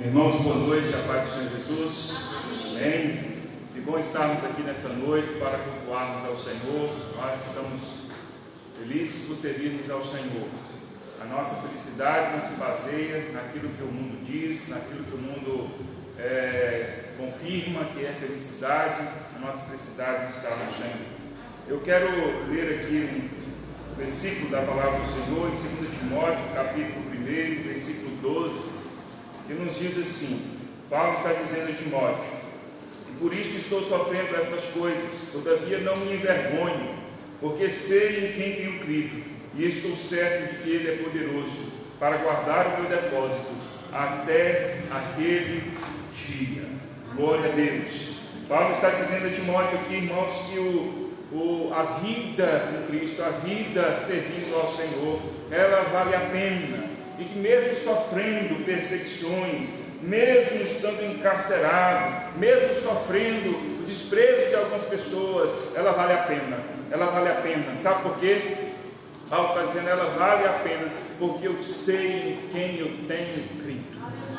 Irmãos, boa noite, a paz do Senhor Jesus. Amém. Que bom estarmos aqui nesta noite para cultuarmos ao Senhor. Nós estamos felizes por servirmos ao Senhor. A nossa felicidade não se baseia naquilo que o mundo diz, naquilo que o mundo confirma que é felicidade. A nossa felicidade está no Senhor. Eu quero ler aqui um versículo da palavra do Senhor em 2 Timóteo, capítulo 1, versículo 12. que nos diz assim: Paulo está dizendo a Timóteo: e por isso estou sofrendo estas coisas, todavia não me envergonho, porque sei em quem tenho crido, e estou certo de que Ele é poderoso para guardar o meu depósito até aquele dia. Glória a Deus. Paulo está dizendo a Timóteo aqui, irmãos, que a vida com Cristo, a vida servindo ao Senhor, ela vale a pena. E que mesmo sofrendo perseguições, mesmo estando encarcerado, mesmo sofrendo o desprezo de algumas pessoas, ela vale a pena. Ela vale a pena. Sabe por quê? Paulo está dizendo, ela vale a pena, porque eu sei em quem eu tenho crido,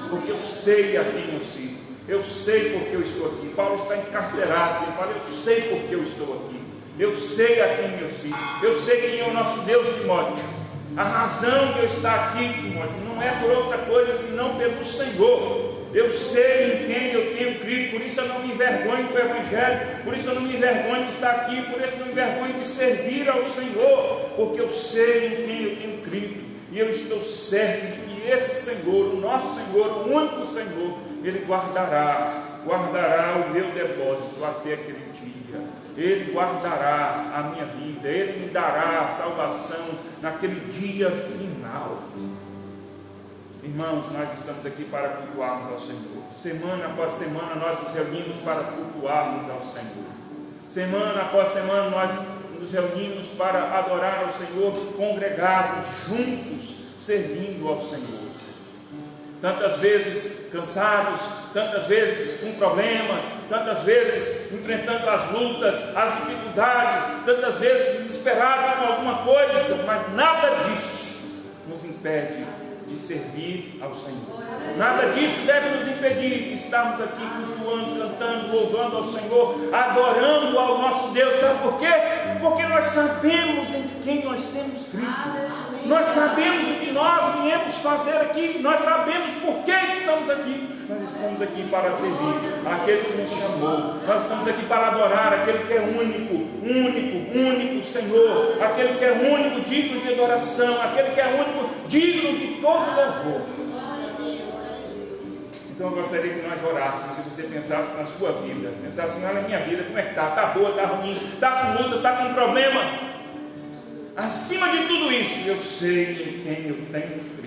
porque eu sei a quem eu sirvo, eu sei porque eu estou aqui. Paulo está encarcerado, ele fala, eu sei porque eu estou aqui, eu sei a quem eu sirvo, eu sei quem é o nosso Deus, Timóteo. A razão de eu estar aqui, Timóteo, não é por outra coisa senão pelo Senhor. Eu sei em quem eu tenho crido, por isso eu não me envergonho do Evangelho, por isso eu não me envergonho de estar aqui, por isso eu não me envergonho de servir ao Senhor, porque eu sei em quem eu tenho crido, e eu estou certo de que esse Senhor, o nosso Senhor, o único Senhor, Ele guardará o meu depósito até aquele dia. Ele guardará a minha vida, Ele me dará a salvação naquele dia final. Irmãos, nós estamos aqui para cultuarmos ao Senhor. Semana após semana nós nos reunimos para cultuarmos ao Senhor. Semana após semana nós nos reunimos para adorar ao Senhor, congregados, juntos, servindo ao Senhor. Tantas vezes cansados, tantas vezes com problemas, tantas vezes enfrentando as lutas, as dificuldades, tantas vezes desesperados com alguma coisa, mas nada disso nos impede de servir ao Senhor. Nada disso deve nos impedir de estarmos aqui cultuando, cantando, louvando ao Senhor, adorando ao nosso Deus. Sabe por quê? Porque nós sabemos em quem nós temos crido. Nós sabemos o que nós viemos fazer aqui. Nós sabemos por que estamos aqui. Nós estamos aqui para servir aquele que nos chamou. Nós estamos aqui para adorar aquele que é único Senhor, aquele que é único, digno de adoração, aquele que é único, digno de todo louvor. Então eu gostaria que nós orássemos e você pensasse na sua vida, pensasse assim: olha a minha vida, como é que está? Está boa, está ruim, está com luta, está com problema. Acima de tudo isso, eu sei em quem eu tenho crido.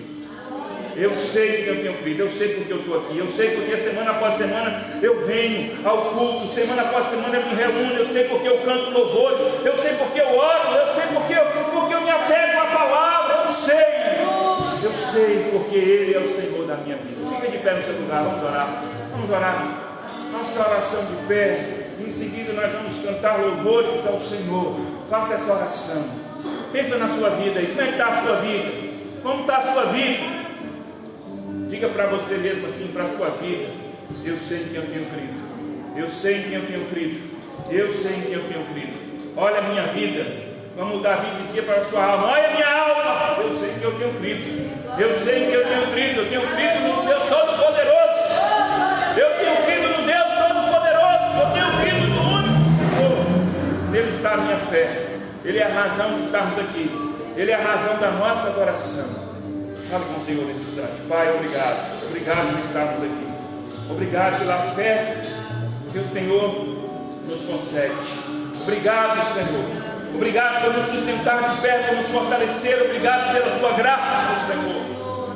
Eu sei em quem eu tenho crido, eu sei porque eu estou aqui, eu sei porque semana após semana eu venho ao culto, semana após semana eu me reúno, eu sei porque eu canto louvores, eu sei porque eu oro, eu sei porque eu me apego à palavra, eu sei porque Ele é o Senhor da minha vida. Fica de pé no seu lugar, vamos orar. Nossa oração de pé, em seguida nós vamos cantar louvores ao Senhor. Faça essa oração. Pensa na sua vida aí, como é que está a sua vida? Como está a sua vida? Diga para você mesmo assim, para a sua vida: eu sei em quem eu tenho crido, eu sei em quem eu tenho crido, eu sei em quem eu tenho crido. Olha a minha vida, como Davi dizia para a sua alma: olha a minha alma, eu sei em quem eu tenho crido, eu sei em quem eu tenho crido no Deus Todo-Poderoso, eu tenho crido no Deus Todo-Poderoso, eu tenho crido no único Senhor. Nele está a minha fé. Ele é a razão de estarmos aqui. Ele é a razão da nossa adoração. Fale com o Senhor nesse instante. Pai, obrigado. Obrigado por estarmos aqui. Obrigado pela fé que o Senhor nos concede. Obrigado, Senhor. Obrigado por nos sustentar de pé, por nos fortalecer. Obrigado pela tua graça, Senhor.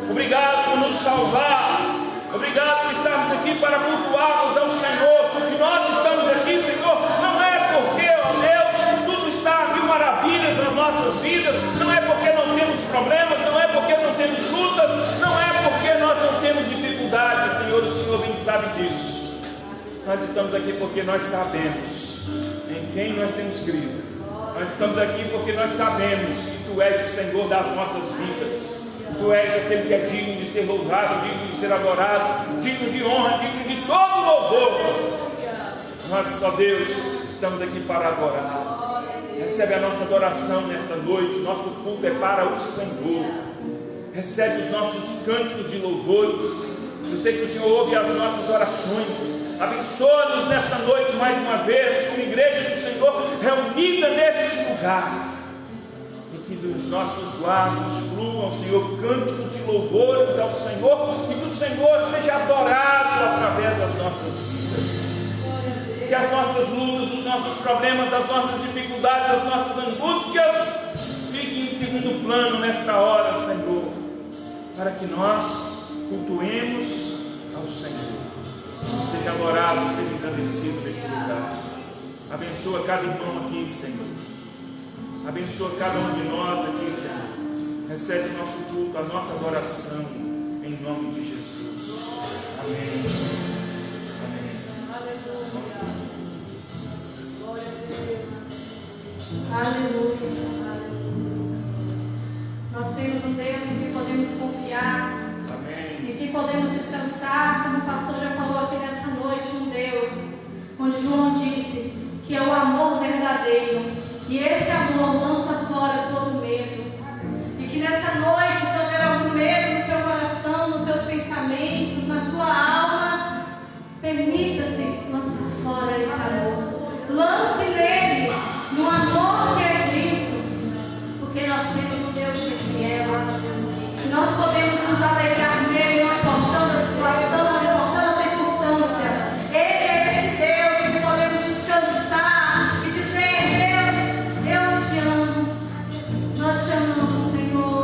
Obrigado por nos salvar. Obrigado por estarmos aqui para cultuarmos ao Senhor. E nós estamos aqui, Senhor, não é porque, ó Deus, tudo está a mil maravilhas nas nossas vidas, não é porque não temos problemas, não é porque não temos lutas, não é porque nós não temos dificuldades, Senhor, o Senhor bem sabe disso. Nós estamos aqui porque nós sabemos em quem nós temos crido. Nós estamos aqui porque nós sabemos que Tu és o Senhor das nossas vidas. Tu és aquele que é digno de ser louvado, digno de ser adorado, digno de honra, digno de todo louvor. Nós, ó Deus, estamos aqui para adorar. Recebe a nossa adoração nesta noite. Nosso culto é para o Senhor. Recebe os nossos cânticos de louvores. Eu sei que o Senhor ouve as nossas orações. Abençoa-nos nesta noite mais uma vez, como igreja do Senhor, reunida neste lugar. E que dos nossos lábios fluam, Senhor, cânticos de louvores ao Senhor, e que o Senhor seja adorado através das nossas vidas. Que as nossas lutas, os nossos problemas, as nossas dificuldades, as nossas angústias fiquem em segundo plano nesta hora, Senhor, para que nós cultuemos ao Senhor. Seja adorado, seja engrandecido neste lugar. Abençoa cada irmão aqui, Senhor. Abençoa cada um de nós aqui, Senhor. Recebe o nosso culto, a nossa adoração, em nome de Jesus. Amém. Aleluia. Nós temos um Deus em que podemos confiar. Amém. E que podemos descansar, como o pastor já falou aqui nessa noite, um Deus, onde João disse que é o amor verdadeiro. E esse amor lança fora todo medo. E que nessa noite, se houver algum medo no seu coração, nos seus pensamentos, na sua alma, permita-se lançar fora esse amor. Lance nele, no amor que é Cristo, porque nós temos um Deus que é fiel. Nós podemos nos alegrar nele, não importando a situação, não importando a circunstância. Ele é esse Deus que podemos descansar e dizer: Deus, eu te amo. Nós te amamos, Senhor.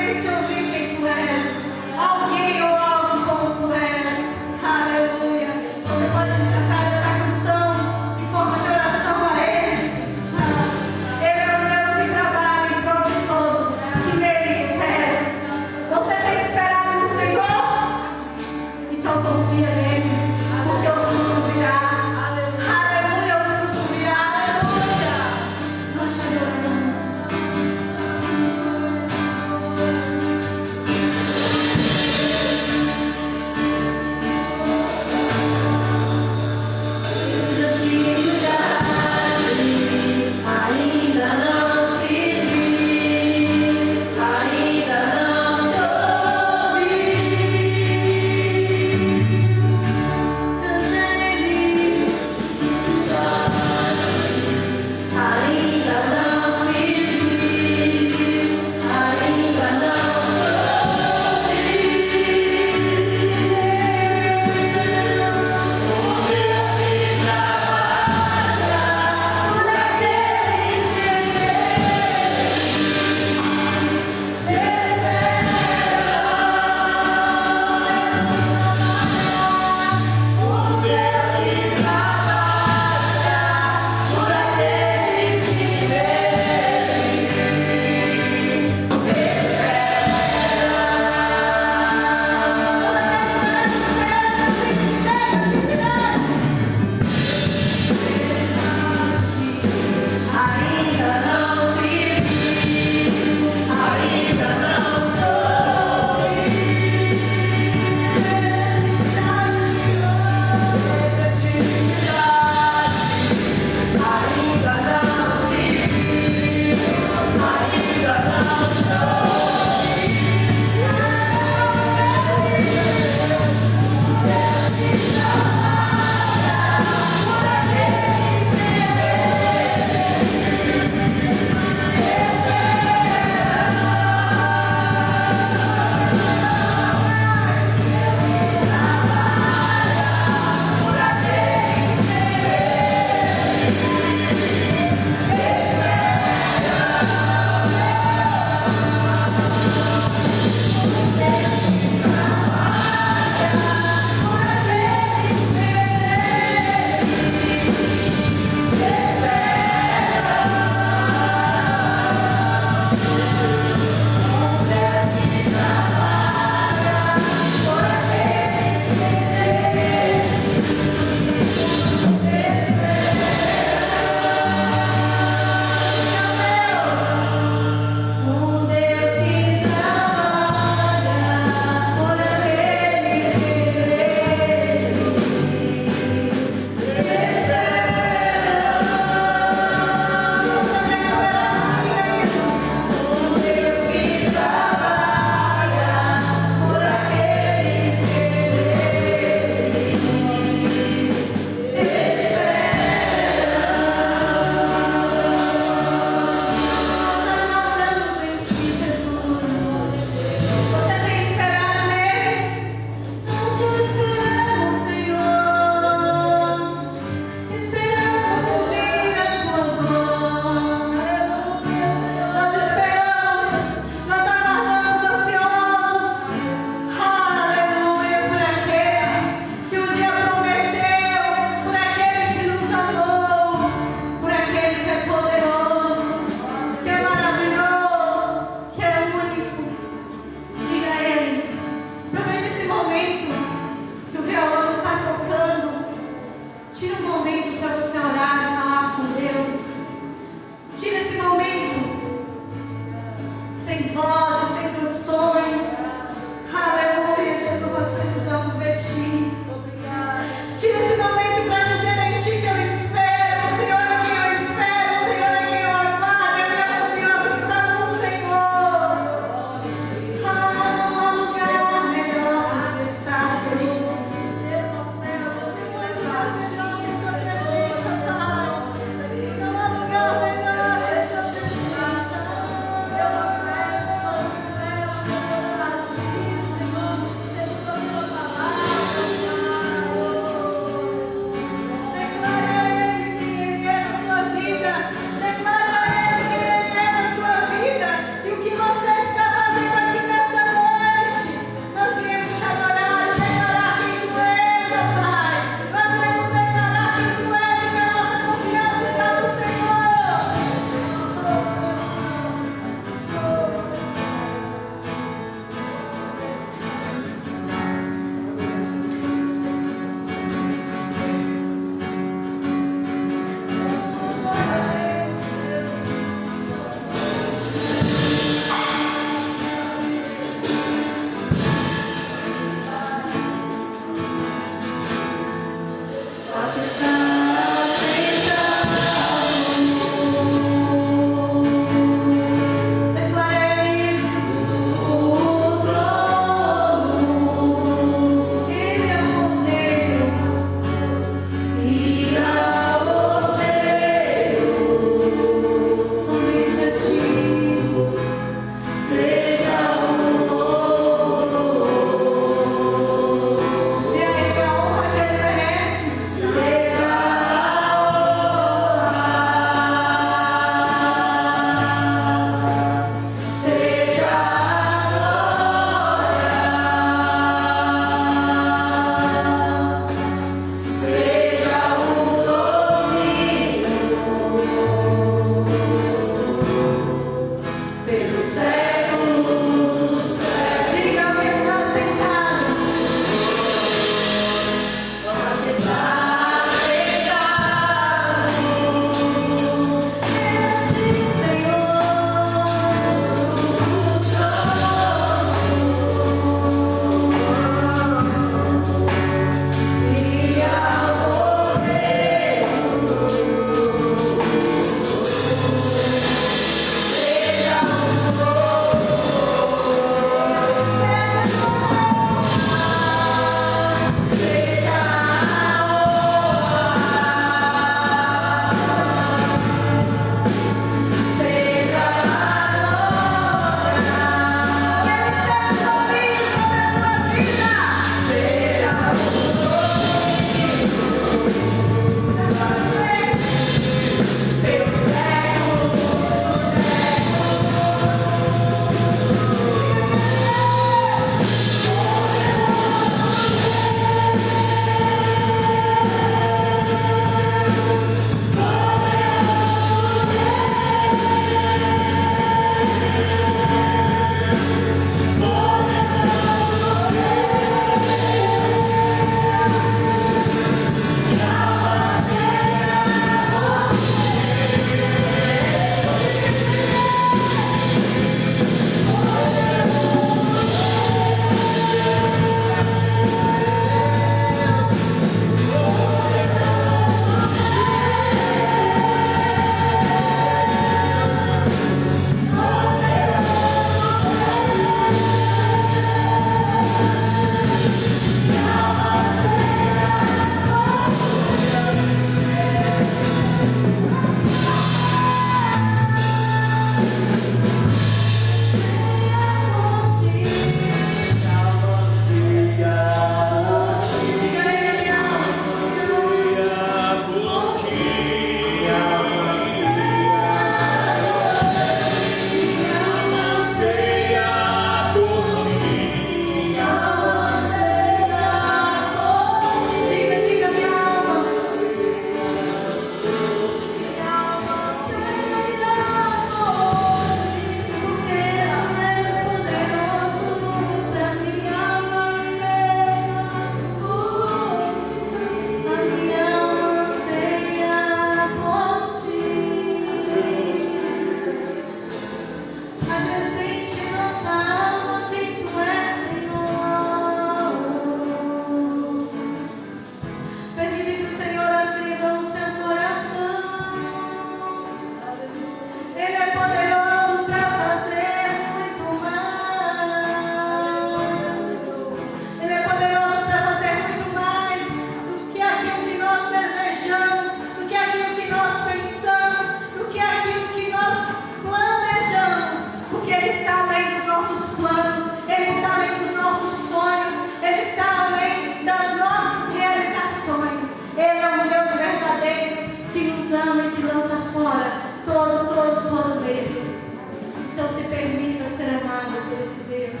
permita ser amado por esse Deus.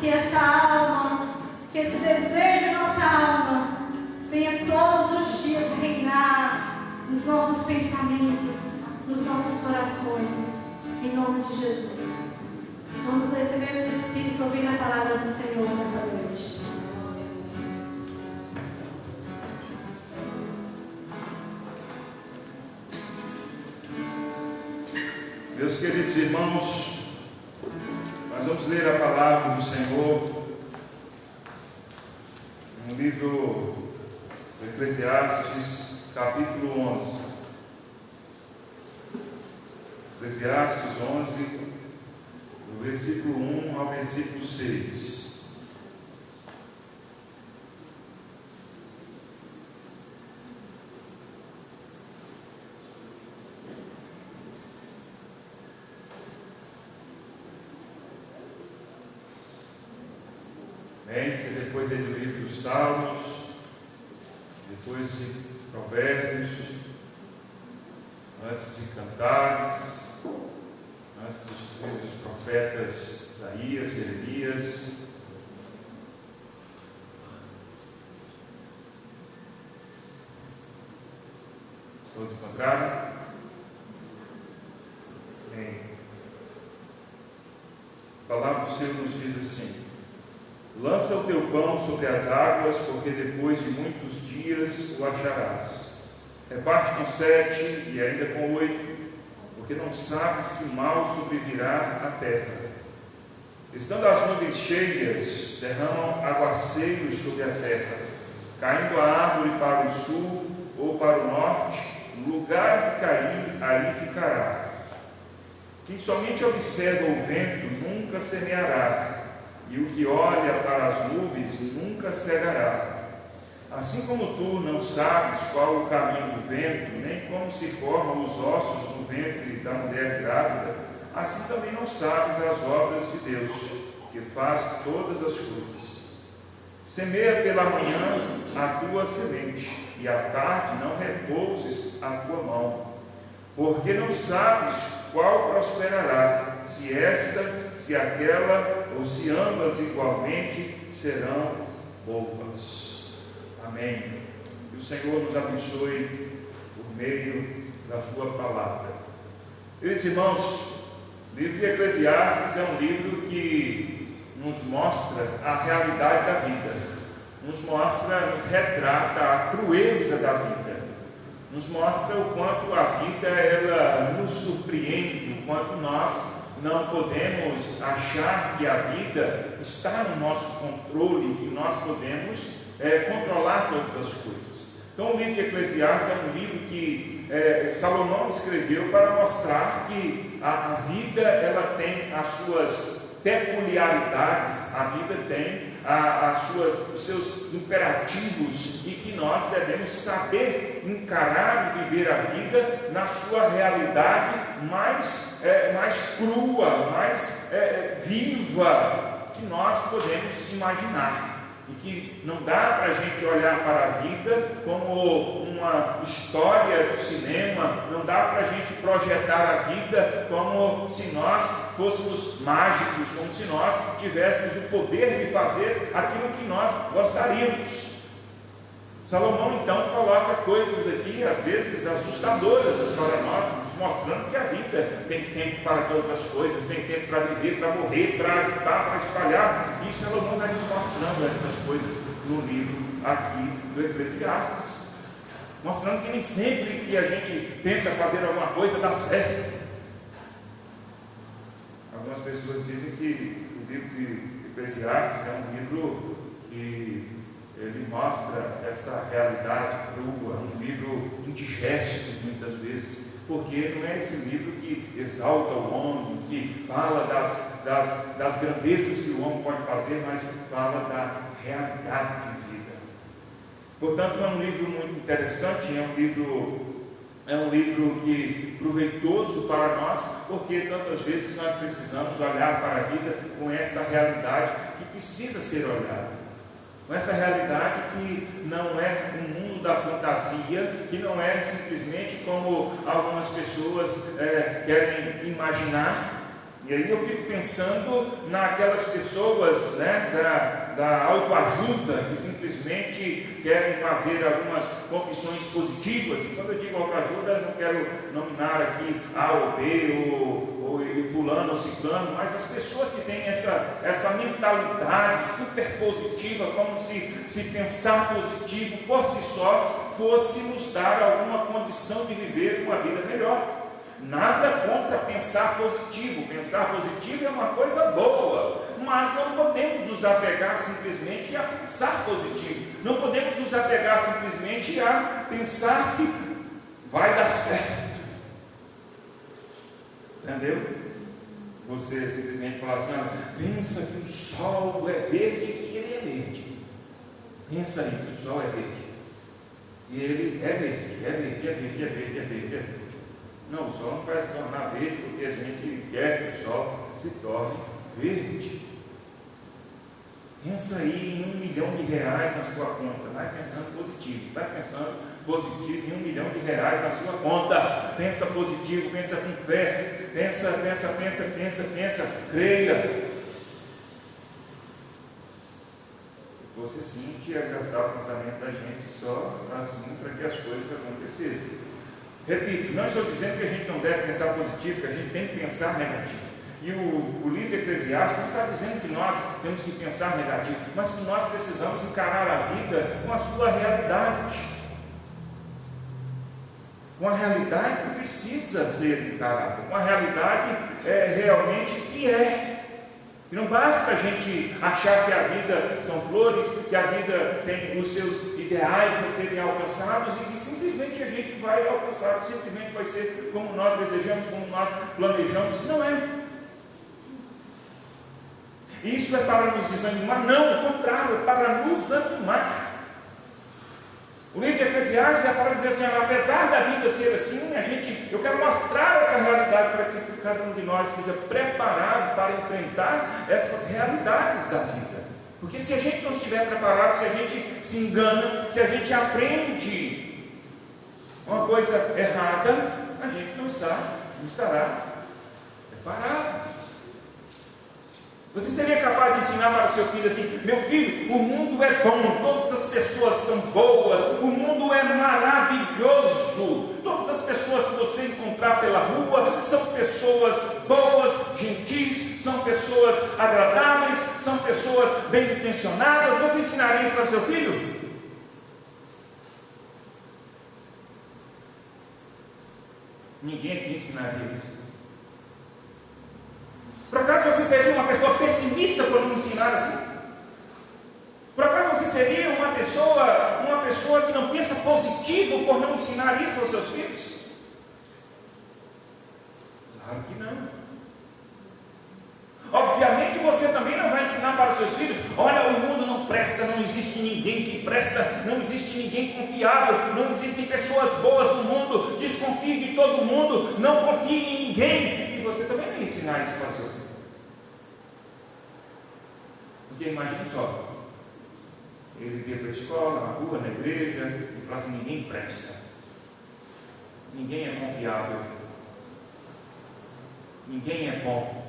Que essa alma, que esse desejo da nossa alma venha todos os dias reinar nos nossos pensamentos, nos nossos corações, em nome de Jesus. Vamos receber o Espírito, ouvir a palavra do Senhor nessa noite. Meus queridos irmãos, nós vamos ler a palavra do Senhor no livro do Eclesiastes, capítulo 11. Eclesiastes 11, do versículo 1 ao versículo 6. Que depois é do livro dos Salmos, depois de Provérbios, antes de Cantares, antes dos profetas Isaías, Jeremias. Todos encontraram? Amém. A palavra do Senhor nos diz assim: lança o teu pão sobre as águas, porque depois de muitos dias o acharás. Reparte com 7 e ainda com 8, porque não sabes que mal sobrevirá à terra. Estando as nuvens cheias, derramam aguaceiros sobre a terra, caindo a árvore para o sul ou para o norte, no lugar que cair, ali ficará. Quem somente observa o vento nunca semeará, e o que olha para as nuvens nunca cegará. Assim como tu não sabes qual o caminho do vento, nem como se formam os ossos no ventre da mulher grávida, assim também não sabes as obras de Deus, que faz todas as coisas. Semeia pela manhã a tua semente, e à tarde não repouses a tua mão, porque não sabes qual prosperará, se esta, se aquela, ou se ambas igualmente serão boas. Amém. Que o Senhor nos abençoe por meio da sua palavra. Queridos irmãos, o livro de Eclesiastes é um livro que nos mostra a realidade da vida, nos retrata a crueza da vida, nos mostra o quanto a vida ela nos surpreende, o quanto nós não podemos achar que a vida está no nosso controle, que nós podemos controlar todas as coisas. Então o livro de Eclesiastes é um livro que Salomão escreveu para mostrar que a vida ela tem as suas peculiaridades, a vida tem os seus imperativos, e que nós devemos saber encarar e viver a vida na sua realidade mais crua, mais viva que nós podemos imaginar. E que não dá para a gente olhar para a vida como uma história do cinema, não dá para a gente projetar a vida como se nós fôssemos mágicos, como se nós tivéssemos o poder de fazer aquilo que nós gostaríamos. Salomão então coloca coisas aqui, às vezes assustadoras para nós, nos mostrando que a vida tem tempo para todas as coisas, tem tempo para viver, para morrer, para agitar, para espalhar. E Salomão vai nos mostrando estas coisas no livro aqui do Eclesiastes, mostrando que nem sempre que a gente tenta fazer alguma coisa dá certo. Algumas pessoas dizem que o livro de Eclesiastes é um livro que ele mostra essa realidade crua, um livro indigesto muitas vezes, porque não é esse livro que exalta o homem, que fala das grandezas que o homem pode fazer, mas fala da realidade de vida. Portanto, é um livro muito interessante, é um livro que proveitoso para nós, porque tantas vezes nós precisamos olhar para a vida com esta realidade que precisa ser olhada. Com essa realidade que não é um mundo da fantasia, que não é simplesmente como algumas pessoas querem imaginar, E aí eu fico pensando naquelas pessoas, né, da autoajuda, que simplesmente querem fazer algumas confissões positivas. E quando eu digo autoajuda, eu não quero nominar aqui A ou B, ou fulano ou ciclano, mas as pessoas que têm essa mentalidade super positiva, como se pensar positivo por si só fosse nos dar alguma condição de viver uma vida melhor. Nada contra pensar positivo. Pensar positivo é uma coisa boa, mas não podemos nos apegar simplesmente a pensar positivo. Não podemos nos apegar simplesmente a pensar que vai dar certo. Entendeu? Você simplesmente fala assim: pensa que o sol é verde, que ele é verde. Pensa aí que o sol é verde. E ele é verde, é verde, é verde, é verde, é verde, é verde. Não, o sol não vai se tornar verde porque a gente quer que o sol se torne verde. Pensa aí em R$1 milhão na sua conta. Vai pensando positivo, vai pensando positivo em R$1 milhão na sua conta. Pensa positivo, pensa com fé. Pensa, creia. Você sim que ia gastar o pensamento da gente só assim para que as coisas acontecessem. Repito, não estou dizendo que a gente não deve pensar positivo, que a gente tem que pensar negativo. E o livro Eclesiástico não está dizendo que nós temos que pensar negativo, mas que nós precisamos encarar a vida com a sua realidade. Com a realidade que precisa ser encarada, com a realidade realmente que é. E não basta a gente achar que a vida são flores, que a vida tem os seus ideais a serem alcançados e que simplesmente a gente vai alcançar, que simplesmente vai ser como nós desejamos, como nós planejamos. Não é. Isso é para nos desanimar? Não, o contrário, é para nos animar. O livro de Eclesiastes é para dizer assim: apesar da vida ser assim, eu quero mostrar essa realidade para que cada um de nós esteja preparado para enfrentar essas realidades da vida. Porque se a gente não estiver preparado, se a gente se engana, se a gente aprende uma coisa errada, a gente não estará preparado. Você seria capaz de ensinar para o seu filho assim: meu filho, o mundo é bom, todas as pessoas são boas, o mundo é maravilhoso, todas as pessoas que você encontrar pela rua são pessoas boas, gentis, são pessoas agradáveis, são pessoas bem intencionadas. Você ensinaria isso para o seu filho? Ninguém aqui ensinaria isso. Por acaso você seria uma pessoa pessimista por não ensinar assim? Por acaso você seria uma pessoa que não pensa positivo por não ensinar isso aos seus filhos? Claro que não. Obviamente você também não vai ensinar para os seus filhos: olha, o mundo não presta, não existe ninguém que presta, não existe ninguém confiável, não existem pessoas boas no mundo, desconfie de todo mundo, não confie em ninguém. E você também não vai ensinar isso para os seus filhos. Porque imagine só, ele ia para a escola, na rua, na igreja, e fala assim: ninguém presta, ninguém é confiável, ninguém é bom,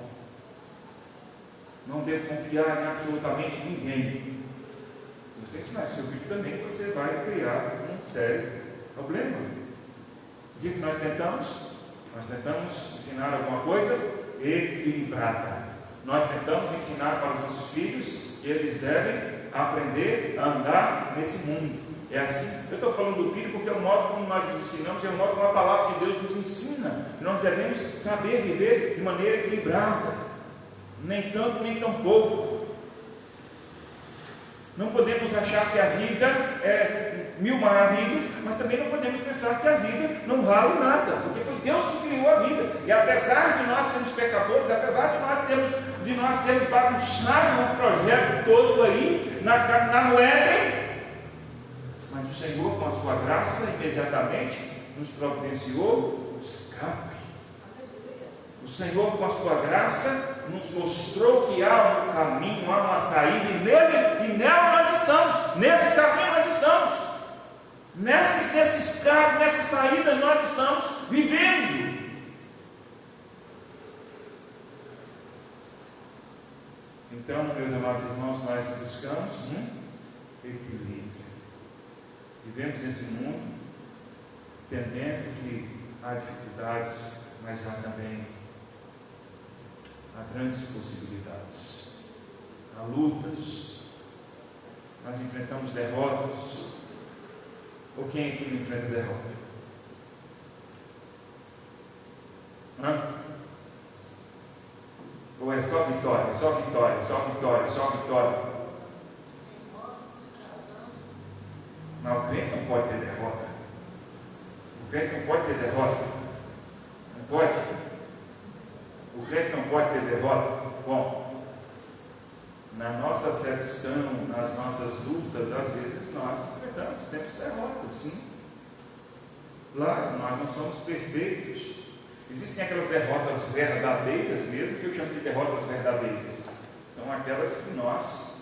não devo confiar em absolutamente ninguém. Se você ensinar seu filho também, você vai criar um sério problema. O que nós tentamos? Nós tentamos ensinar alguma coisa equilibrada. Nós tentamos ensinar para os nossos filhos que eles devem aprender a andar nesse mundo. É assim. Eu estou falando do filho porque é o modo como nós nos ensinamos, é o modo como a palavra de Deus nos ensina. Nós devemos saber viver de maneira equilibrada, nem tanto nem tão pouco. Não podemos achar que a vida é mil maravilhas, mas também não podemos pensar que a vida não vale nada, porque foi Deus que criou a vida. E apesar de nós sermos pecadores, apesar de nós termos bagunçado o projeto todo aí no Éden, mas o Senhor, com a sua graça, imediatamente nos providenciou o escape. O Senhor, com a sua graça, nos mostrou que há um caminho, há uma saída, e nela nós estamos, nesse caminho nós estamos, nesse escape, nessa saída nós estamos vivendo. Então, meus amados irmãos, nós buscamos um equilíbrio. Vivemos esse mundo entendendo que há dificuldades, mas há também grandes possibilidades. Há lutas, nós enfrentamos derrotas. Ou quem aqui não enfrenta derrota? Ou é só vitória, só vitória, só vitória, só vitória? Não, o crente não pode ter derrota. O crente não pode ter derrota. Não pode. O crente não pode ter derrota. Bom, na nossa acepção, nas nossas lutas, às vezes nós enfrentamos, temos derrotas, sim. Claro, nós não somos perfeitos. Existem aquelas derrotas verdadeiras mesmo, que eu chamo de derrotas verdadeiras. São aquelas que nós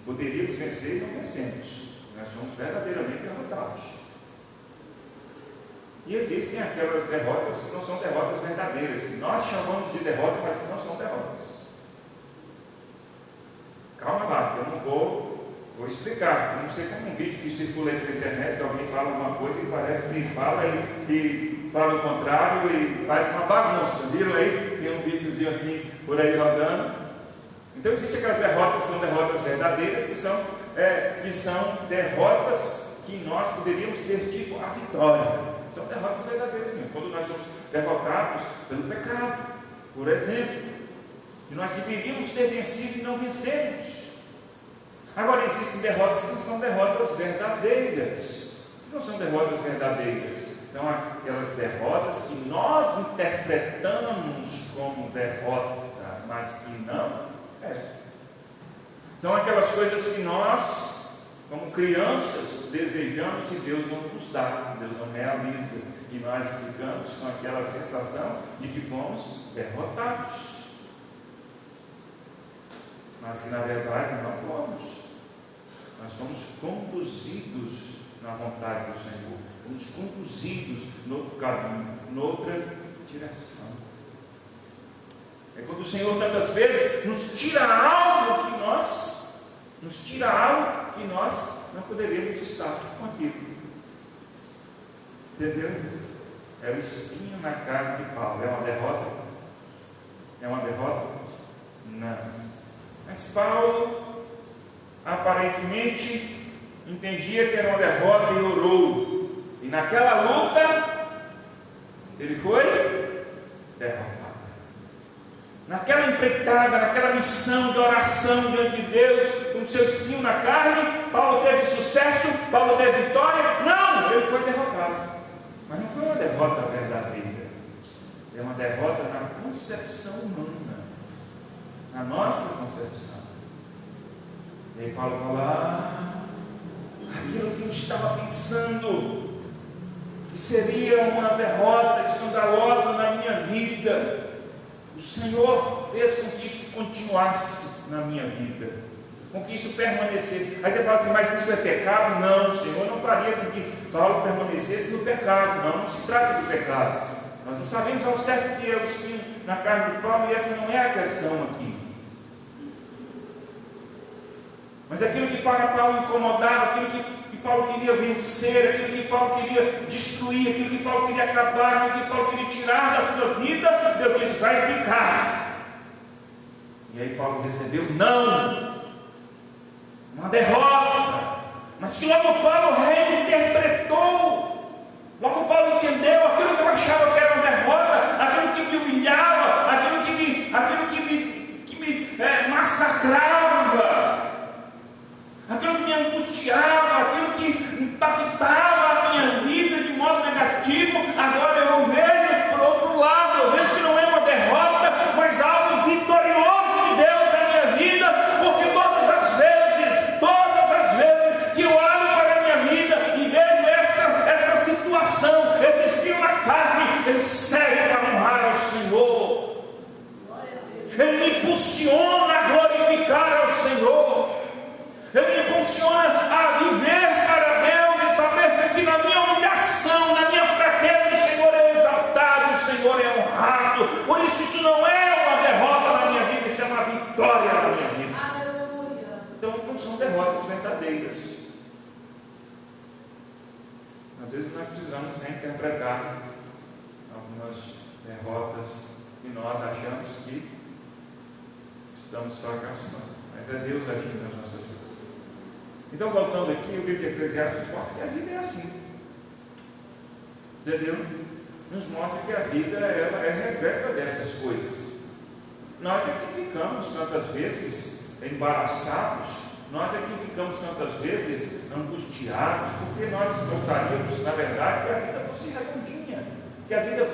poderíamos vencer e não vencemos. Nós somos verdadeiramente derrotados. E existem aquelas derrotas que não são derrotas verdadeiras, que nós chamamos de derrota, mas que não são derrotas. Calma lá, eu não vou explicar. Eu não sei como um vídeo que circula aí na internet, que alguém fala alguma coisa e parece que fala e fala o contrário e faz uma bagunça. Viram aí? Tem um videozinho assim por aí rodando. Então existem aquelas derrotas que são derrotas verdadeiras, que são derrotas que nós poderíamos ter tipo a vitória. São derrotas verdadeiras mesmo. Quando nós somos derrotados pelo pecado, por exemplo, e nós deveríamos ter vencido e não vencemos. Agora existem derrotas que são derrotas verdadeiras. Que não são derrotas verdadeiras. São aquelas derrotas que nós interpretamos como derrota, mas que não é. São aquelas coisas que nós, como crianças, desejamos e Deus não nos dá, Deus não realiza, e nós ficamos com aquela sensação de que fomos derrotados, mas que na verdade não fomos. Nós fomos conduzidos na vontade do Senhor, fomos conduzidos no outro caminho, noutra direção. É quando o Senhor tantas vezes nos tira algo que nós não poderíamos estar com aquilo. Entendeu? É o espinho na carne de Paulo. É uma derrota? É uma derrota? Não. Mas Paulo aparentemente entendia que era uma derrota e orou. E naquela luta ele foi derrotado. Naquela empreitada, naquela missão de oração diante de Deus, com o seu espinho na carne, Paulo teve sucesso, Paulo teve vitória? Não, ele foi derrotado. Mas não foi uma derrota verdadeira. É uma derrota na concepção humana, na nossa concepção. E aí Paulo fala, aquilo que eu estava pensando, que seria uma derrota escandalosa na minha vida, o Senhor fez com que isso continuasse na minha vida, com que isso permanecesse. Aí você fala assim, mas isso é pecado? Não, o Senhor não faria com que Paulo permanecesse no pecado. Não se trata de pecado. Nós não sabemos ao certo que é o espinho na carne de Paulo, e essa não é a questão aqui. Mas aquilo que para Paulo incomodava, aquilo que Paulo queria vencer, aquilo que Paulo queria destruir, aquilo que Paulo queria acabar, aquilo que Paulo queria tirar da sua vida, Deus disse, vai ficar. E aí Paulo recebeu não, uma derrota, mas que logo Paulo reinterpretou, logo Paulo entendeu aquilo que eu achava que era uma derrota, aquilo que me humilhava, aquilo que me massacrava, aquilo que me angustiava, aquilo que impactava a minha vida de modo negativo, agora eu vejo por outro lado, eu vejo que não é uma derrota, mas algo vitorioso de Deus na minha vida, porque todas as vezes que eu olho para a minha vida e vejo essa situação, esse espinho na carne, ele serve para honrar ao Senhor, ele me impulsiona a glorificar ao Senhor, ele me impulsiona a viver para Deus e saber que na minha humilhação, na minha fraqueza, o Senhor é exaltado, o Senhor é honrado. Por isso não é uma derrota na minha vida, isso é uma vitória na minha vida. verdadeiras. Às vezes nós precisamos reinterpretar algumas derrotas e nós achamos que estamos fracassando, mas é Deus agindo nas nossas vidas. Então, voltando aqui, o livro de Eclesiastes mostra que a vida é assim, entendeu? Nos mostra que a vida ela é repleta dessas coisas. Nós é que ficamos tantas vezes embaraçados, nós é que ficamos tantas vezes angustiados, porque nós gostaríamos, na verdade, que a vida fosse redondinha, que a vida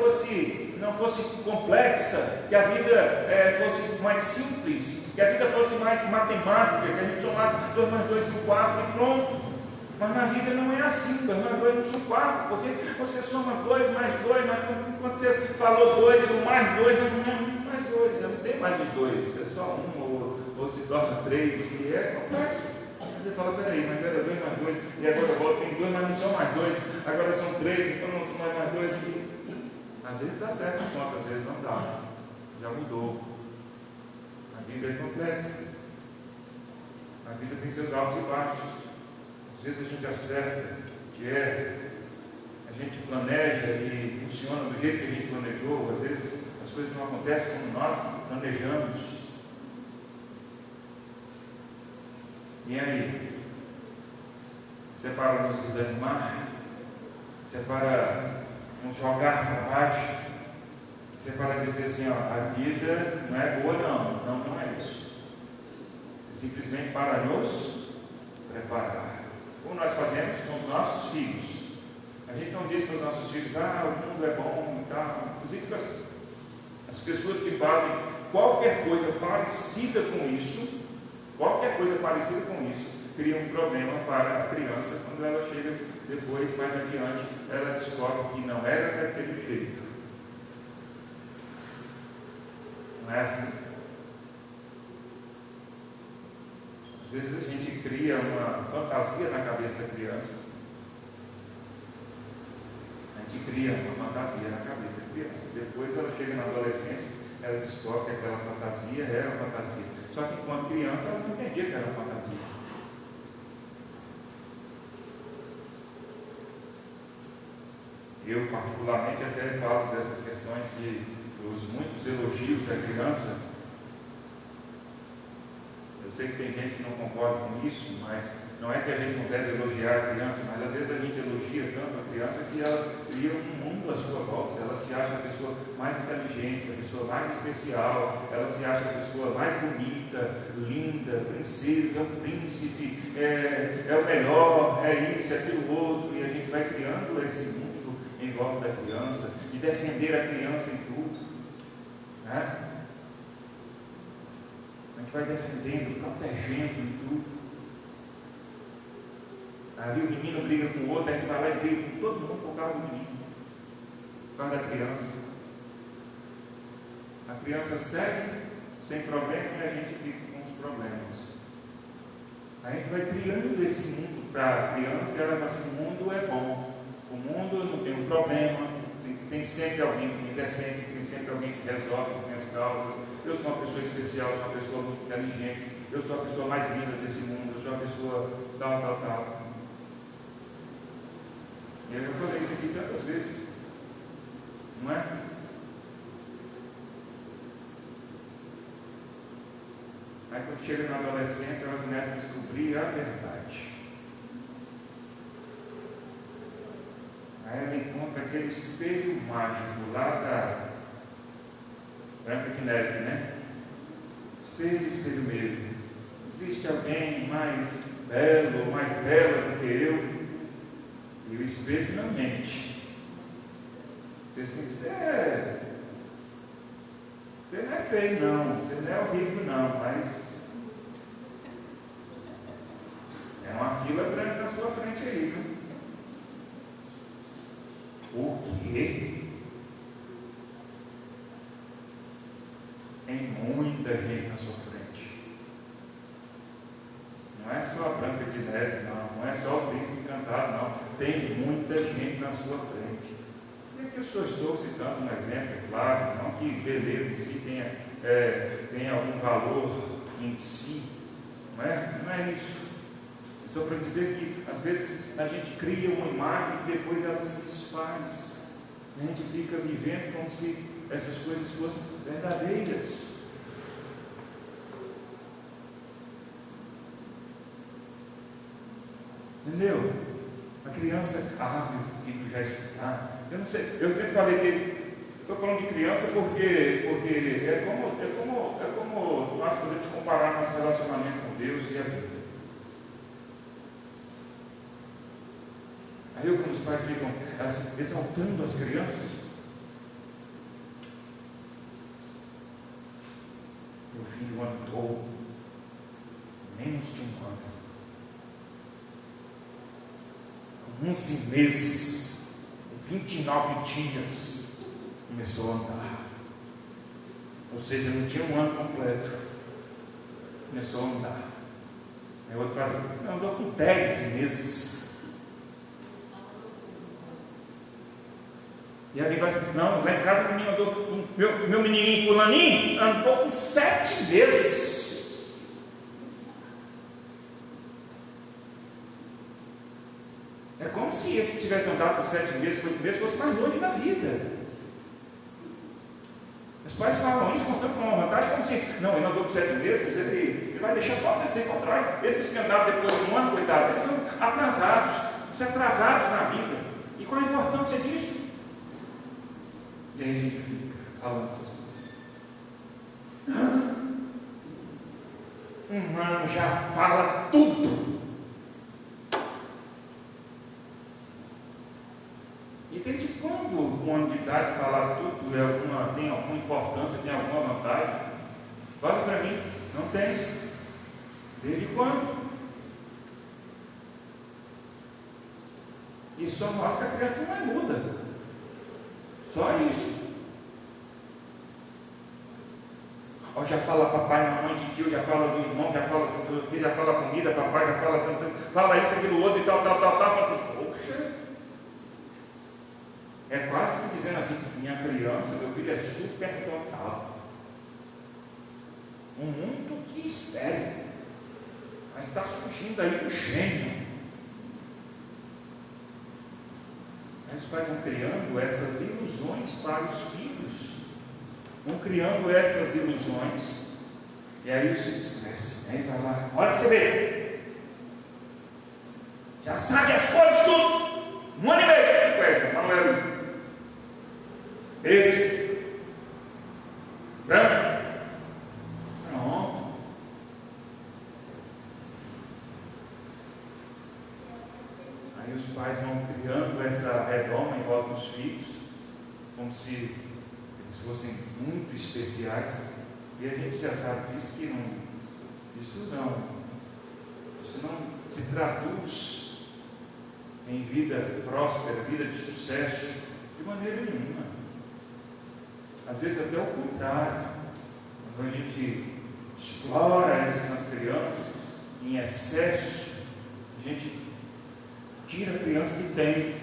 não fosse complexa, que a vida fosse mais simples, que a vida fosse mais matemática, que a gente somasse 2 mais 2 são 4 e pronto. Mas na vida não é assim, 2 mais 2 não são 4, porque você soma 2 mais 2, mas quando você falou 2, o mais 2 não é mais 2, não tem mais os 2, é só 1 ou se torna 3, e é complexo. Você fala, peraí, mas era 2 mais 2, e agora volta, tem 2, mas não são mais 2, agora são 3, então não são mais 2, e às vezes dá certo a conta, às vezes não dá, já mudou. A vida é complexa, a vida tem seus altos e baixos, às vezes a gente acerta, erra, a gente planeja e funciona do jeito que a gente planejou, às vezes as coisas não acontecem como nós planejamos. E aí? Se é para nos desanimar, se é para nos jogar para baixo, se é para dizer assim, ó, a vida não é boa não é isso. É simplesmente para nos preparar. Como nós fazemos com os nossos filhos. A gente não diz para os nossos filhos, o mundo é bom e tal. Inclusive as pessoas que fazem qualquer coisa parecida com isso, cria um problema para a criança quando ela chega depois, mais adiante, ela descobre que não era daquele jeito. Não é assim? Às vezes a gente cria uma fantasia na cabeça da criança. Depois ela chega na adolescência, ela descobre que aquela fantasia era uma fantasia. Só que enquanto criança ela não entendia que era uma fantasia. Eu particularmente até falo dessas questões dos muitos elogios à criança. Eu sei que tem gente que não concorda com isso, mas não é que a gente não deve elogiar a criança, mas às vezes a gente elogia tanto a criança que ela cria um mundo à sua volta, ela se acha a pessoa mais inteligente, a pessoa mais especial, ela se acha a pessoa mais bonita, linda, princesa, príncipe, é o melhor, é isso, é aquilo outro, e a gente vai criando esse mundo em volta da criança, e defender a criança em tudo, né? A gente vai defendendo, protegendo em tudo. Ali o menino briga com o outro, a gente vai lá e briga com todo mundo por causa do menino, por causa da criança. A criança segue sem problema e a gente fica com os problemas. A gente vai criando esse mundo para a criança e ela fala assim, o mundo é bom. O mundo não tem um problema, tem sempre alguém que me defende, tem sempre alguém que resolve as minhas causas. Eu sou uma pessoa especial, sou uma pessoa muito inteligente, eu sou a pessoa mais linda desse mundo, eu sou a pessoa tal. E eu já falei isso aqui tantas vezes, não é? Aí quando chega na adolescência, ela começa a descobrir a verdade. Aí ela encontra aquele espelho mágico lá da Branca de Neve, né? Espelho meu. Existe alguém mais belo ou mais bela do que eu? E o espelho não mente. Você assim, você não é feio não, você não é horrível não, mas é uma fila grande na sua frente aí, viu? O quê? Tem muita gente na sua frente. Não é só a Branca de Neve, não é só o príncipe encantado, não. Tem muita gente na sua frente. E aqui eu só estou citando um exemplo, claro, não que beleza em si tenha algum valor em si, não é isso. Só para dizer que às vezes a gente cria uma imagem e depois ela se desfaz. A gente fica vivendo como se essas coisas fossem verdadeiras. Entendeu? A criança, meu filho já está. Eu não sei, eu sempre falei que estou falando de criança porque é como nós podemos comparar nosso relacionamento com Deus e a vida. Aí quando os pais ficam exaltando as crianças, meu filho andou menos de um ano, com 11 meses, 29 dias, começou a andar. Ou seja, não tinha um ano completo, começou a andar. Aí outro fala assim, andou com 10 meses. E alguém vai dizer, não, lá em casa o menino andou com meu menininho fulaninho andou com 7 meses. É como se esse que tivesse andado por 7 meses, 8 meses, fosse mais longe na vida. Os pais falam isso contando com uma vantagem, como se, não, ele andou por 7 meses, ele vai deixar todos esses para trás. Esses que andaram depois de um ano, coitado, eles são atrasados na vida. E qual a importância disso? E aí a gente fica falando essas coisas. Um ano já fala tudo. E desde quando um ano de idade falar tudo tem alguma importância, tem alguma vantagem? Fala para mim, não tem. Desde quando? E só mostra que a criança não é muda. Só isso. Ó, já fala papai, mamãe, de tio, já fala do irmão, já fala tudo, já fala comida, papai já fala isso, aquilo, outro e tal. Fala assim, poxa. É quase que dizendo assim, minha criança, meu filho é super dotado. Um mundo que espere. Mas está surgindo aí um gênio. Os pais vão criando essas ilusões para os filhos, vão criando essas ilusões, e aí os filhos crescem, aí vai lá, olha para você ver, já sabe as cores tudo, 1 ano e meio, com essa, amarelo, verde, branco, pronto. Aí os pais vão criando essa redoma em volta dos filhos, como se eles fossem muito especiais, e a gente já sabe disso, que isso não se traduz em vida próspera, vida de sucesso, de maneira nenhuma. Às vezes até o contrário, quando a gente explora isso nas crianças, em excesso, a gente tira a criança que tem,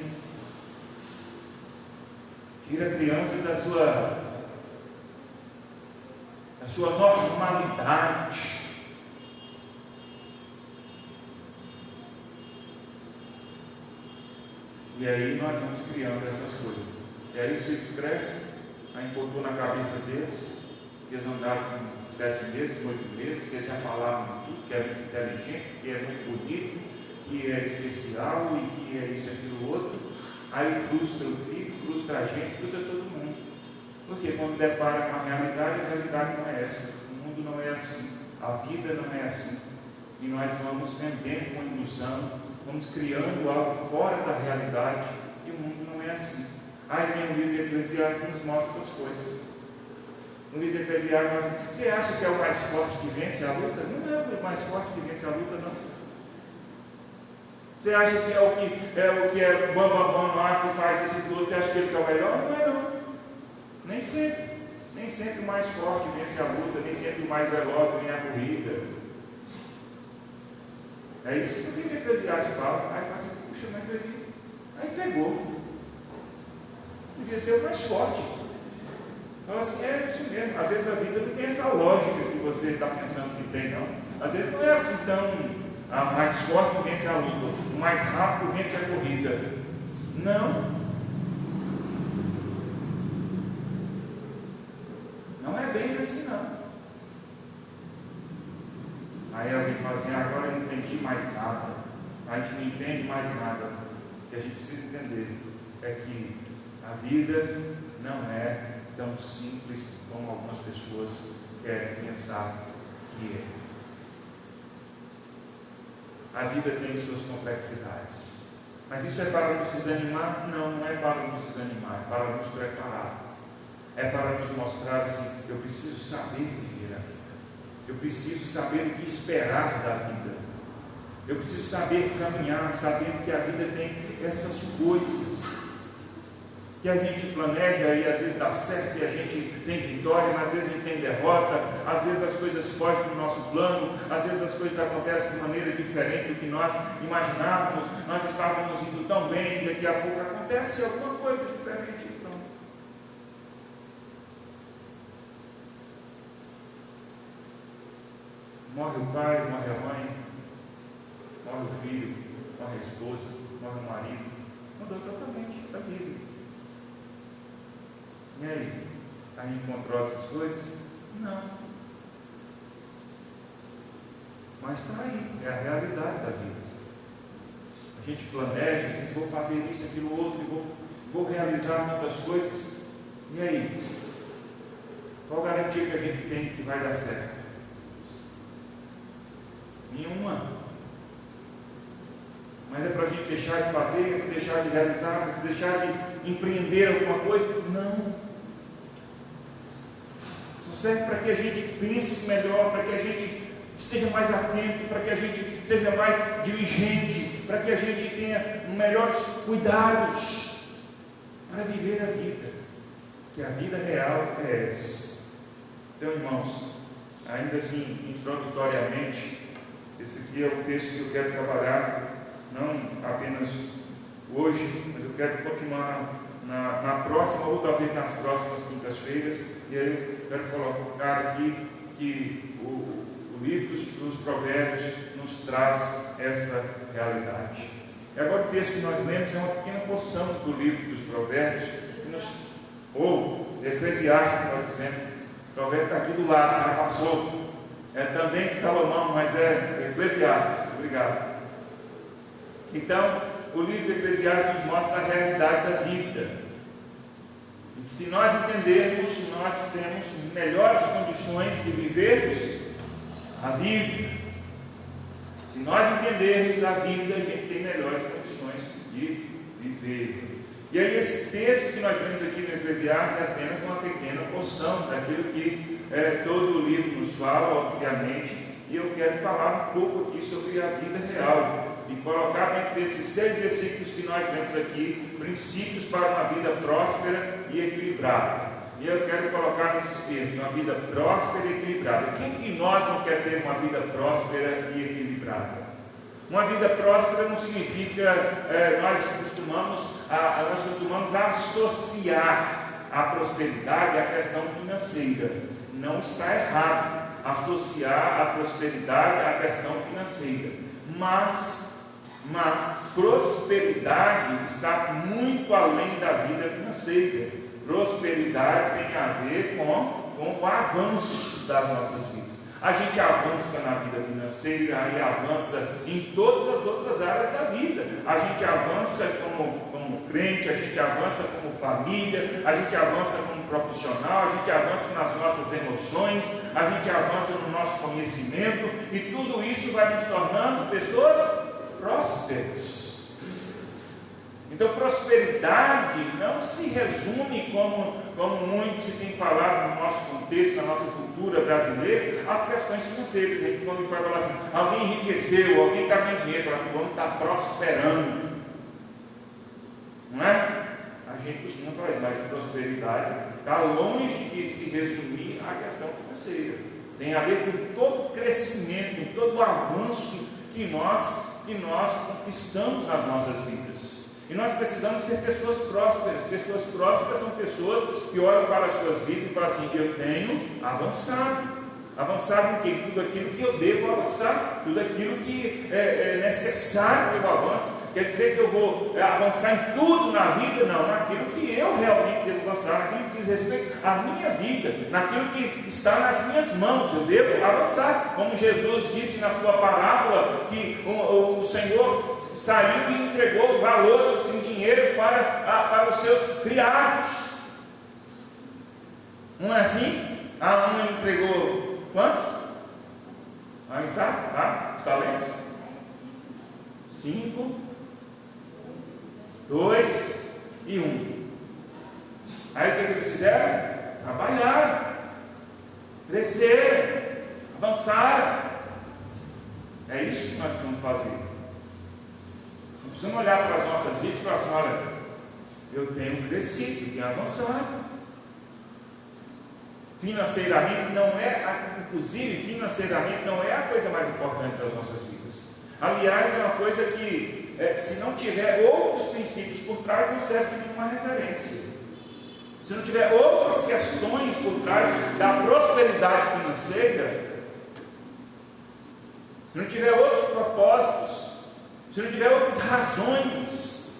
tira a criança da sua normalidade. E aí nós vamos criando essas coisas. E aí os filhos crescem, aí botou na cabeça deles, que eles andaram com 7 meses, com 8 meses, que eles já falavam tudo, que é muito inteligente, que é muito bonito, que é especial e que é isso, aquilo, outro. Aí frustra o filho, frustra a gente, frustra todo mundo. Porque quando depara com a realidade não é essa. O mundo não é assim, a vida não é assim. E nós vamos vendendo uma ilusão, vamos criando algo fora da realidade, e o mundo não é assim. Aí vem o livro de Eclesiastes que nos mostra essas coisas. No livro de Eclesiastes, você acha que é o mais forte que vence a luta? Não é o mais forte que vence a luta, não. Você acha que é o que é bam lá, que faz esse luta, e acha que ele é o melhor? Não é não. Nem sempre. Nem sempre o mais forte vence a luta, nem sempre o mais veloz ganha a corrida. É isso que o livro de Eclesiastes fala. Aí você, puxa, mas aí pegou. Devia ser o mais forte. Então assim, é isso mesmo. Às vezes a vida não tem essa lógica que você está pensando que tem, não. Às vezes não é assim a mais forte vence a luta, o mais rápido vence a corrida. Não. Não é bem assim, não. Aí alguém fala assim, agora eu não entendi mais nada. A gente não entende mais nada. O que a gente precisa entender é que a vida não é tão simples como algumas pessoas querem pensar que é. A vida tem suas complexidades. Mas isso é para nos desanimar? Não, não é para nos desanimar, é para nos preparar. É para nos mostrar assim, eu preciso saber viver a vida. Eu preciso saber o que esperar da vida. Eu preciso saber caminhar, sabendo que a vida tem essas coisas. Que a gente planeja e às vezes dá certo, e a gente tem vitória, mas às vezes a gente tem derrota, às vezes as coisas fogem do nosso plano, às vezes as coisas acontecem de maneira diferente do que nós imaginávamos, nós estávamos indo tão bem, e daqui a pouco acontece alguma coisa diferente. Então, morre o pai, morre a mãe, morre o filho, morre a esposa, morre o marido, mudou totalmente a vida. E aí? A gente controla essas coisas? Não. Mas está aí, é a realidade da vida. A gente planeja, diz, vou fazer isso, aquilo, outro, e vou realizar muitas coisas. E aí? Qual a garantia que a gente tem que vai dar certo? Nenhuma. Mas é para a gente deixar de fazer, é para deixar de realizar, é para deixar de empreender alguma coisa? Não. Só serve para que a gente pense melhor, para que a gente esteja mais atento, para que a gente seja mais diligente, para que a gente tenha melhores cuidados para viver a vida, que a vida real é essa. Então, irmãos, ainda assim, introdutoriamente, esse aqui é o texto que eu quero trabalhar, não apenas hoje, mas eu quero continuar na próxima, ou talvez nas próximas quintas-feiras, e aí eu quero colocar aqui que o livro dos Provérbios nos traz essa realidade. E agora o texto que nós lemos é uma pequena porção do livro dos Provérbios, ou Eclesiastes, por exemplo. O provérbio está aqui do lado, já passou. É também de Salomão, mas é Eclesiastes. Obrigado. Então, o livro de Eclesiastes nos mostra a realidade da vida. E se nós entendermos, nós temos melhores condições de vivermos a vida. Se nós entendermos a vida, a gente tem melhores condições de viver. E aí esse texto que nós lemos aqui no Eclesiastes é apenas uma pequena porção daquilo que todo o livro nos fala, obviamente. E eu quero falar um pouco aqui sobre a vida real e colocar dentro desses 6 versículos que nós lemos aqui, princípios para uma vida próspera e equilibrada. E eu quero colocar nesses termos, uma vida próspera e equilibrada. Quem de nós não quer ter uma vida próspera e equilibrada? Uma vida próspera não significa, nós costumamos associar a prosperidade à questão financeira. Não está errado associar a prosperidade à questão financeira, mas prosperidade está muito além da vida financeira. Prosperidade tem a ver com o avanço das nossas vidas. A gente avança na vida financeira, aí avança em todas as outras áreas da vida. A gente avança como crente, a gente avança como família, a gente avança como profissional, a gente avança nas nossas emoções, a gente avança no nosso conhecimento, e tudo isso vai nos tornando pessoas prósperas. Então, prosperidade não se resume, como muito se tem falado no nosso contexto, na nossa cultura brasileira, às questões financeiras. A gente, quando vai falar assim, alguém enriqueceu, alguém está ganhando dinheiro, fala que o homem está prosperando. Não é? A gente costuma falar isso, mas prosperidade está longe de se resumir à questão financeira. Tem a ver com todo o crescimento, todo o avanço que nós conquistamos nas nossas vidas. E nós precisamos ser pessoas prósperas. Pessoas prósperas são pessoas que olham para as suas vidas e falam assim, eu tenho avançado. Avançar em quê? Tudo aquilo que eu devo avançar, tudo aquilo que é necessário que eu avance. Quer dizer que eu vou avançar em tudo na vida? Não, naquilo que eu realmente devo avançar, naquilo que diz respeito à minha vida, naquilo que está nas minhas mãos, eu devo avançar. Como Jesus disse na sua parábola, que o Senhor saiu e entregou valor, assim, dinheiro para os seus criados. Não é assim? A uma entregou quantos? Aí está? Os talentos? 5, 2 e 1. Aí o que eles fizeram? Trabalharam, cresceram, avançaram. É isso que nós precisamos fazer. Não precisamos olhar para as nossas vidas e falar assim: olha, eu tenho crescido, eu tenho avançado. Financeiramente não é, inclusive financeiramente não é a coisa mais importante das nossas vidas. Aliás, é uma coisa que, se não tiver outros princípios por trás, não serve de nenhuma referência. Se não tiver outras questões por trás da prosperidade financeira, se não tiver outros propósitos, se não tiver outras razões,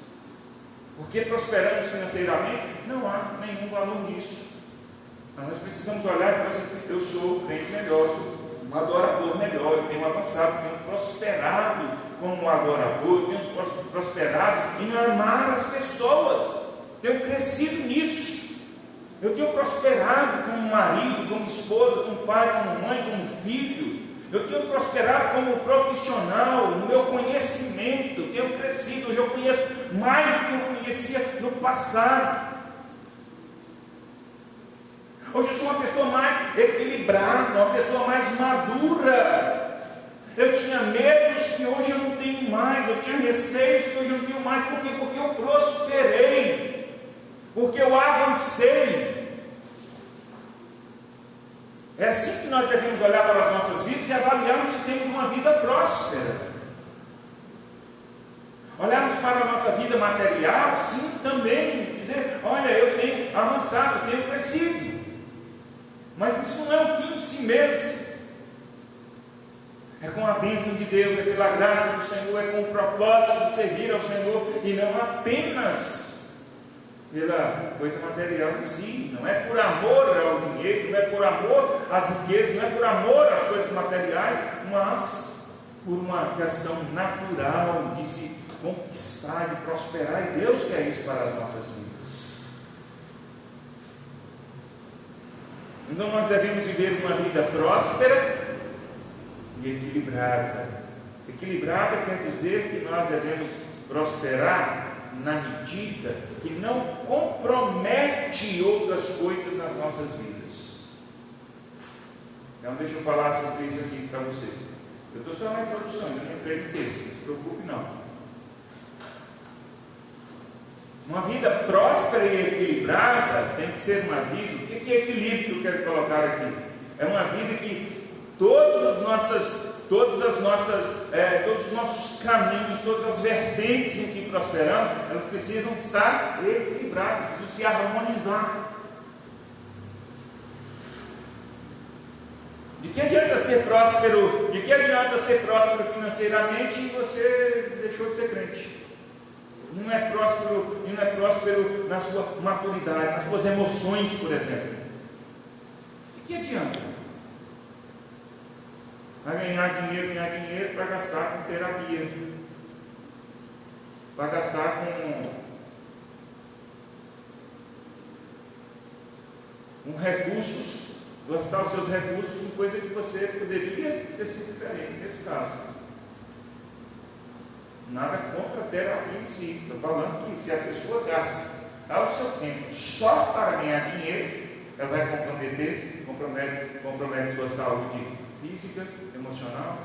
porque prosperamos financeiramente, não há nenhum valor nisso. Nós precisamos olhar e falar assim: eu sou um crente melhor, eu sou um adorador melhor, eu tenho avançado, eu tenho prosperado como um adorador, eu tenho prosperado em amar as pessoas, tenho crescido nisso, eu tenho prosperado como marido, como esposa, como pai, como mãe, como filho, eu tenho prosperado como profissional, no meu conhecimento, eu tenho crescido, hoje eu conheço mais do que eu conhecia no passado. Hoje eu sou uma pessoa mais equilibrada, uma pessoa mais madura. Eu tinha medos que hoje eu não tenho mais, eu tinha receios que hoje eu não tenho mais. Por quê? Porque eu prosperei, porque eu avancei. É assim que nós devemos olhar para as nossas vidas e avaliarmos se temos uma vida próspera. Olharmos para a nossa vida material, sim, também, dizer: olha, eu tenho avançado, eu tenho crescido. Mas isso não é o fim de si mesmo. É com a bênção de Deus, é pela graça do Senhor, é com o propósito de servir ao Senhor, e não apenas pela coisa material em si. Não é por amor ao dinheiro, não é por amor às riquezas, não é por amor às coisas materiais, mas por uma questão natural de se conquistar, de prosperar, e Deus quer isso para as nossas vidas. Então nós devemos viver uma vida próspera e equilibrada. Equilibrada quer dizer que nós devemos prosperar na medida que não compromete outras coisas nas nossas vidas. Então deixa eu falar sobre isso aqui para você. Eu estou só na introdução, eu não entrei no texto, não se preocupe não. Uma vida próspera e equilibrada tem que ser uma vida. O que é equilíbrio que eu quero colocar aqui? É uma vida que todos os nossos caminhos, todas as vertentes em que prosperamos, elas precisam estar equilibradas, precisam se harmonizar. De que adianta ser próspero? De que adianta ser próspero financeiramente e você deixou de ser crente? Não é próspero na sua maturidade, nas suas emoções, por exemplo. De que adianta? Vai ganhar dinheiro para gastar com terapia, para gastar com recursos, gastar os seus recursos em coisa que você poderia ter sido diferente nesse caso. Nada contra a terapia em si. Estou falando que se a pessoa gasta o seu tempo só para ganhar dinheiro, ela vai compromete sua saúde física, emocional.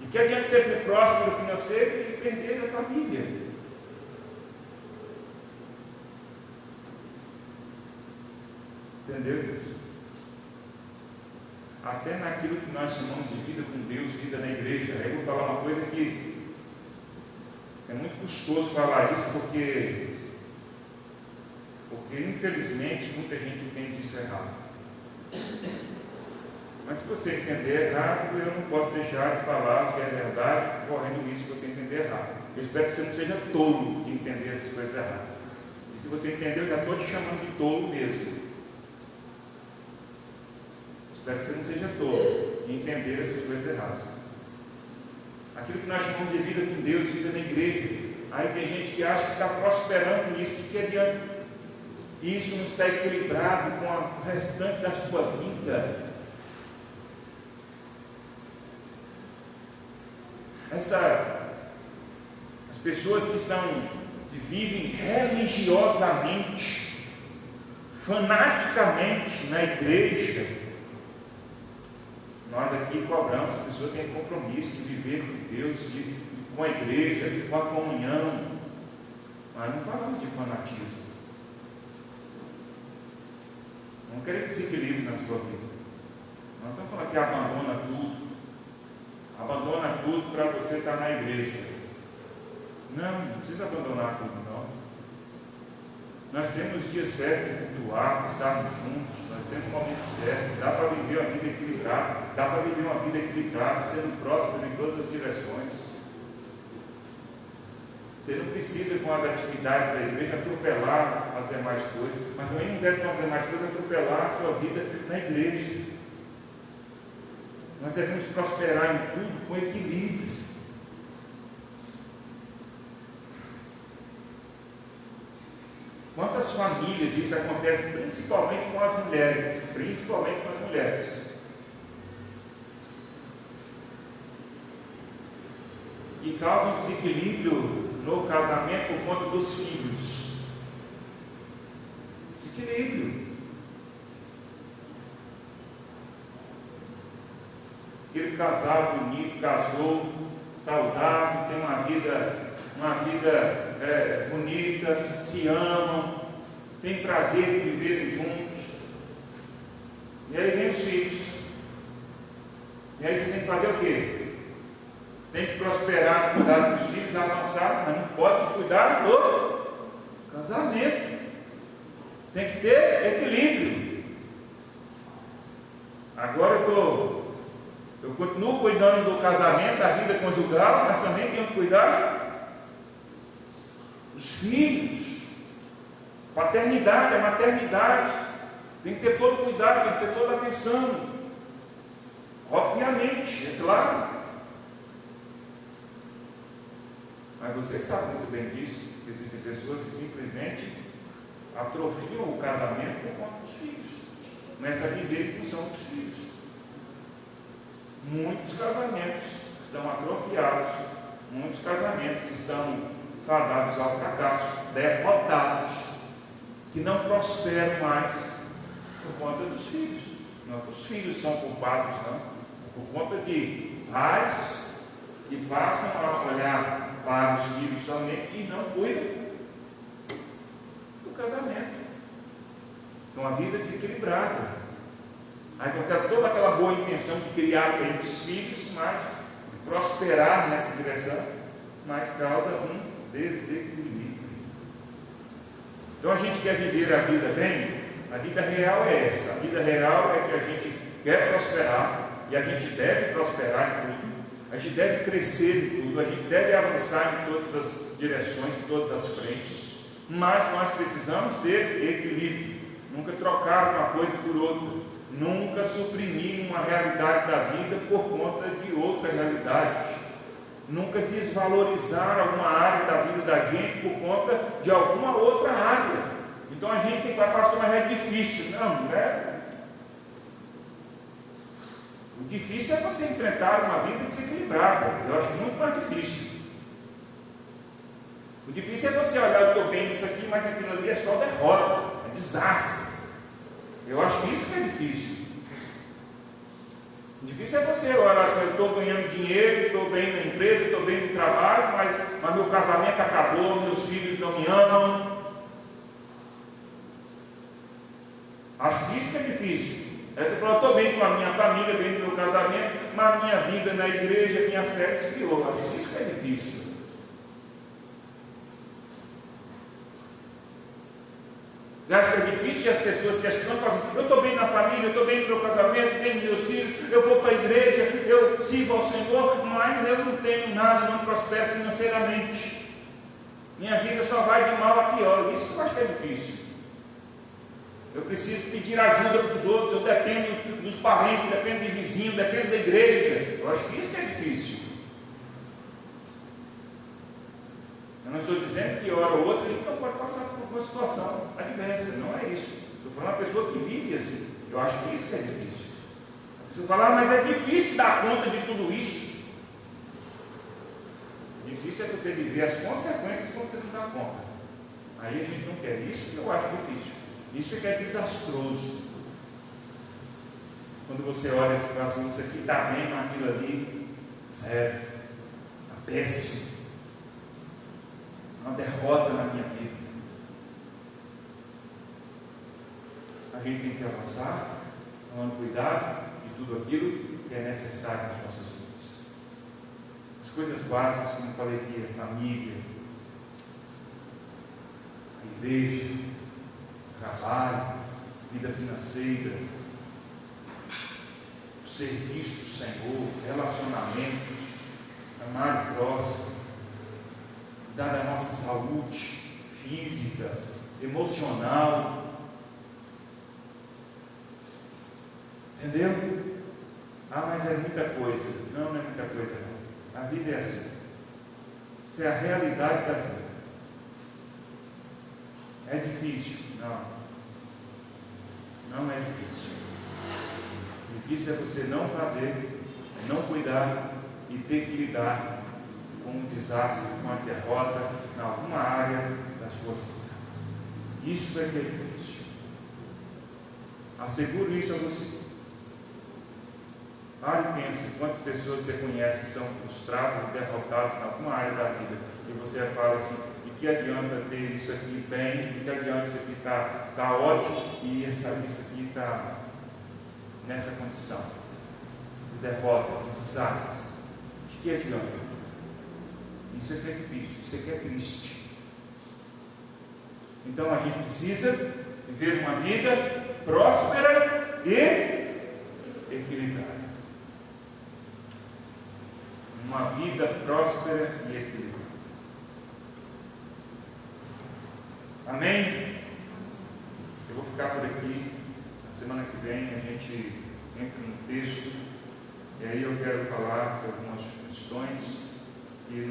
E que adianta ser próspero financeiro e perder a família? Entendeu isso? Até naquilo que nós chamamos de vida com Deus, vida na igreja. Aí eu vou falar uma coisa que é muito custoso falar isso, porque infelizmente muita gente entende isso errado. Mas se você entender errado, eu não posso deixar de falar o que é verdade, correndo o risco de você entender errado. Eu espero que você não seja tolo de entender essas coisas erradas. E se você entender, eu já estou te chamando de tolo mesmo. Espero que você não seja tolo de entender essas coisas erradas. Aquilo que nós chamamos de vida com Deus, vida na igreja. Aí tem gente que acha que está prosperando nisso, que adianta. Isso não está equilibrado com o restante da sua vida. As pessoas que vivem religiosamente, fanaticamente na igreja, nós aqui cobramos, a pessoa tem compromisso de viver com Deus, com a igreja, com a comunhão, mas não falamos de fanatismo. Não queremos desequilíbrio na sua vida. Nós estamos falando que abandona tudo para você estar na igreja. Não precisa abandonar tudo, não. Nós temos dia certo de cultuar, de estarmos juntos, nós temos um momento certo, dá para viver uma vida equilibrada, sendo próspero em todas as direções. Você não precisa, com as atividades da igreja, atropelar as demais coisas, mas também não deve, com as demais coisas, atropelar a sua vida na igreja. Nós devemos prosperar em tudo com equilíbrio. Quantas famílias isso acontece, principalmente com as mulheres, que causam desequilíbrio no casamento por conta dos filhos. Desequilíbrio. Aquele casal bonito, casou, saudável, tem uma vida bonita, se amam, tem prazer de viverem juntos. E aí vem os filhos. E aí você tem que fazer o quê? Tem que prosperar, cuidar dos filhos, avançar, mas não pode descuidar do casamento. Tem que ter equilíbrio. Agora eu continuo cuidando do casamento, da vida conjugal, mas também tenho que cuidar dos filhos. Paternidade, a maternidade. Tem que ter todo cuidado, tem que ter toda atenção. Obviamente, é claro. Mas vocês sabem muito bem disso, que existem pessoas que simplesmente atrofiam o casamento por conta dos filhos. Começam a viver em função dos filhos. Muitos casamentos estão atrofiados, muitos casamentos estão fadados ao fracasso, derrotados, que não prosperam mais por conta dos filhos. Não que os filhos são culpados, não. Por conta de pais que passam a olhar para os filhos somente e não cuidam do casamento. É uma vida desequilibrada. Aí com toda aquela boa intenção de criar bem os filhos, mas prosperar nessa direção, mas causa um desequilíbrio. Então a gente quer viver a vida bem, a vida real é essa. A vida real é que a gente quer prosperar, e a gente deve prosperar em tudo, a gente deve crescer em tudo, a gente deve avançar em todas as direções, em todas as frentes, mas nós precisamos ter equilíbrio, nunca trocar uma coisa por outra. Nunca suprimir uma realidade da vida por conta de outra realidade. Nunca desvalorizar alguma área da vida da gente por conta de alguma outra área. Então a gente tem que falar, pastor, mas é difícil. Não é. O difícil é você enfrentar uma vida desequilibrada. Eu acho muito mais difícil. O difícil é você olhar, eu estou bem nisso aqui, mas aquilo ali é só derrota, é desastre. Eu acho que isso que é difícil. O difícil é você olhar assim, eu estou ganhando dinheiro, estou bem na empresa, estou bem no trabalho, mas meu casamento acabou, meus filhos não me amam. Acho que isso que é difícil. Aí você fala, estou bem com a minha família, bem no meu casamento, mas a minha vida na igreja, minha fé esfriou. Acho que isso que é difícil. Você acha que é difícil isso e as pessoas questionam, falam assim, eu estou bem na família, eu estou bem no meu casamento, bem nos meus filhos, eu vou para a igreja, eu sirvo ao Senhor, mas eu não tenho nada, não prospero financeiramente. Minha vida só vai de mal a pior. Isso que eu acho que é difícil. Eu preciso pedir ajuda para os outros, eu dependo dos parentes, dependo de vizinho, dependo da igreja. Eu acho que isso que é difícil. Eu não estou dizendo que hora ou outra a gente não pode passar por uma situação adversa, não é isso. Estou falando uma pessoa que vive assim. Eu acho que isso que é difícil. A pessoa fala, mas é difícil dar conta de tudo isso. Difícil é você viver as consequências quando você não dá conta. Aí a gente não quer. Isso que eu acho difícil. Isso é que é desastroso. Quando você olha e fala assim, isso aqui está bem, mas aquilo ali, sério, está péssimo. Uma derrota na minha vida. A gente tem que avançar, tomando cuidado de tudo aquilo que é necessário nas nossas vidas. As coisas básicas, como eu falei aqui, a família, a igreja, o trabalho, vida financeira, o serviço do Senhor, relacionamentos, amar o próximo, cuidar da nossa saúde física, emocional. Entendeu? Ah, mas é muita coisa. Não, não é muita coisa não. A vida é assim. Isso é a realidade da vida. É difícil? Não. Não é difícil. Difícil é você não fazer, é não cuidar e ter que lidar com um desastre, com uma derrota em alguma área da sua vida. Isso é que é difícil. Asseguro isso a você. Pare e pense quantas pessoas você conhece que são frustradas e derrotadas em alguma área da vida. E você fala assim, de que adianta ter isso aqui bem, de que adianta isso aqui tá ótimo e isso aqui está nessa condição de derrota, de desastre. De que adianta? Isso é que é difícil, isso é que é triste. Então a gente precisa viver uma vida próspera e equilibrada. Uma vida próspera e equilibrada. Amém? Eu vou ficar por aqui. Na semana que vem a gente entra no texto. E aí eu quero falar de algumas questões que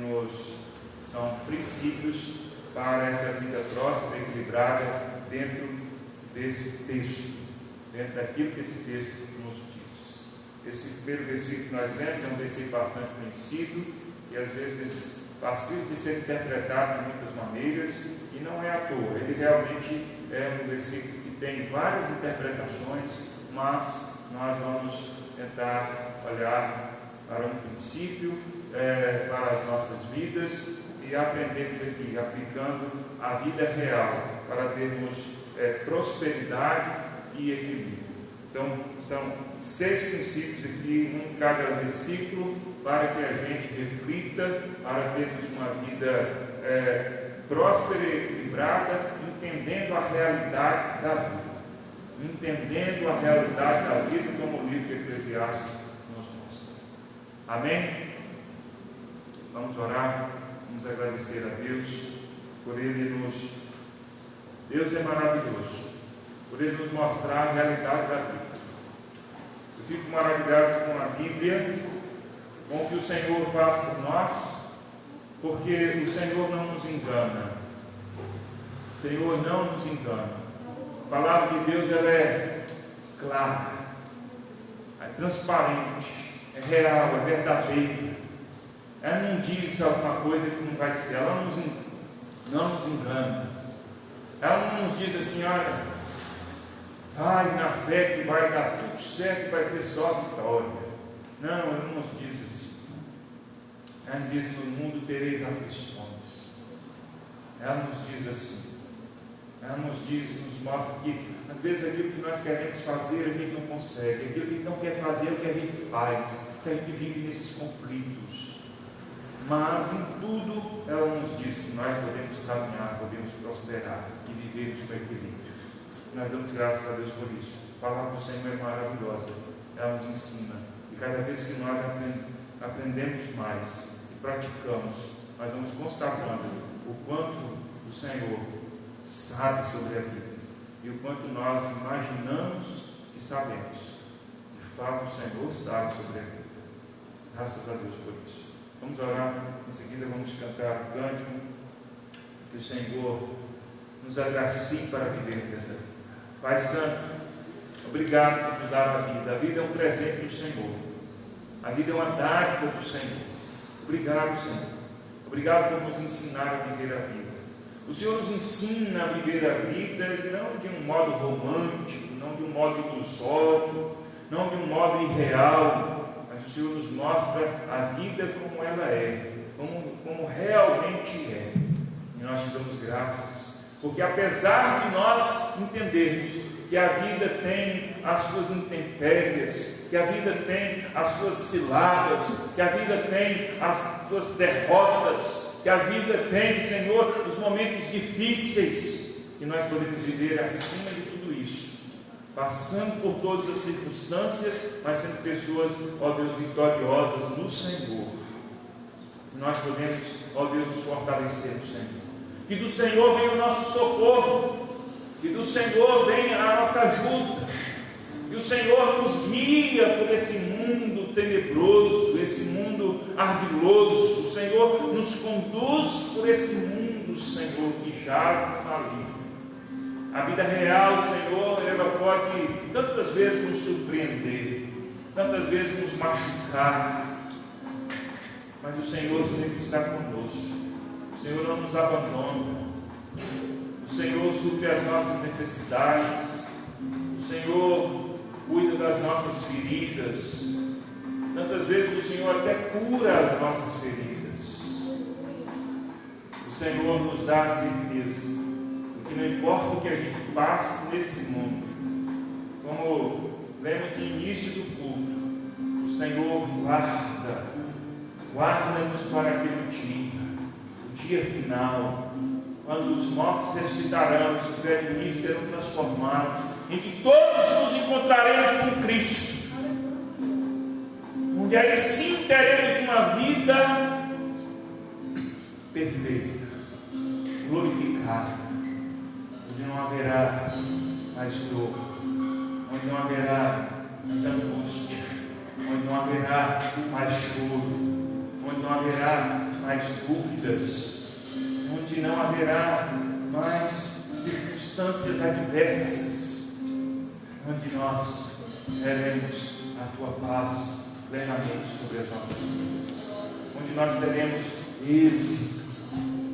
são princípios para essa vida próspera e equilibrada dentro desse texto, dentro daquilo que esse texto nos diz. Esse primeiro versículo que nós lemos é um versículo bastante conhecido e às vezes passível de ser interpretado de muitas maneiras e não é à toa. Ele realmente é um versículo que tem várias interpretações, mas nós vamos tentar olhar para um princípio, para as nossas vidas e aprendemos aqui, aplicando a vida real para termos prosperidade e equilíbrio. Então, são 6 princípios aqui, um em cada versículo, para que a gente reflita, para termos uma vida próspera e equilibrada, entendendo a realidade da vida. Entendendo a realidade da vida, como o livro de Eclesiastes nos mostra. Amém? Vamos orar, vamos agradecer a Deus por Deus é maravilhoso, por Ele nos mostrar a realidade da vida. Eu fico maravilhado com a Bíblia, com o que o Senhor faz por nós, porque o Senhor não nos engana. O Senhor não nos engana. A palavra de Deus ela é clara, é transparente, é real, é verdadeira. Ela não diz alguma coisa que não vai ser, ela não nos engana. Ela não nos diz assim, olha, vai na fé que vai dar tudo certo, vai ser só vitória. Não, ela não nos diz assim. Ela nos diz que no mundo tereis aflições. Ela nos diz assim. Ela nos mostra que às vezes aquilo que nós queremos fazer a gente não consegue, aquilo que a gente não quer fazer é o que a gente faz, que a gente vive nesses conflitos. Mas em tudo ela nos diz que nós podemos caminhar, podemos prosperar e vivermos com equilíbrio. Nós damos graças a Deus por isso. A palavra do Senhor é maravilhosa, ela nos ensina. E cada vez que nós aprendemos mais e praticamos, nós vamos constatando o quanto o Senhor sabe sobre a vida e o quanto nós imaginamos que sabemos. De fato, o Senhor sabe sobre a vida. Graças a Deus por isso. Vamos orar, em seguida vamos cantar o cântico, que o Senhor nos agracie para viver essa vida. Pai Santo, obrigado por nos dar a vida. A vida é um presente do Senhor. A vida é uma dádiva do Senhor. Obrigado, Senhor. Obrigado por nos ensinar a viver a vida. O Senhor nos ensina a viver a vida não de um modo romântico, não de um modo ilusório, não de um modo irreal, mas o Senhor nos mostra a vida como ela é, como realmente é. E nós te damos graças, porque apesar de nós entendermos que a vida tem as suas intempéries, que a vida tem as suas ciladas, que a vida tem as suas derrotas, que a vida tem, Senhor, os momentos difíceis, que nós podemos viver acima de tudo isso, passando por todas as circunstâncias, mas sendo pessoas, ó Deus, vitoriosas no Senhor. E nós podemos, ó Deus, nos fortalecer no Senhor. Que do Senhor venha o nosso socorro, que do Senhor venha a nossa ajuda, que o Senhor nos guia por esse mundo tenebroso, esse mundo ardiloso. O Senhor nos conduz por esse mundo, Senhor, que jaz no maligno. A vida real, Senhor, ela pode tantas vezes nos surpreender, tantas vezes nos machucar, mas o Senhor sempre está conosco. O Senhor não nos abandona. O Senhor supre as nossas necessidades. O Senhor cuida das nossas feridas. Tantas vezes o Senhor até cura as nossas feridas. O Senhor nos dá a certeza de que não importa o que a gente passe nesse mundo, como lemos no início do culto, o Senhor guarda-nos para aquele dia, o dia final, quando os mortos ressuscitarão, os que tiverem vivos serão transformados, em que todos nos encontraremos com Cristo, onde aí sim teremos uma vida perfeita, glorificada, onde não haverá mais dor, onde não haverá mais angústia, onde não haverá mais choro, onde não haverá mais dúvidas, onde não haverá mais circunstâncias adversas, onde nós teremos a tua paz plenamente sobre as nossas vidas, onde nós teremos êxito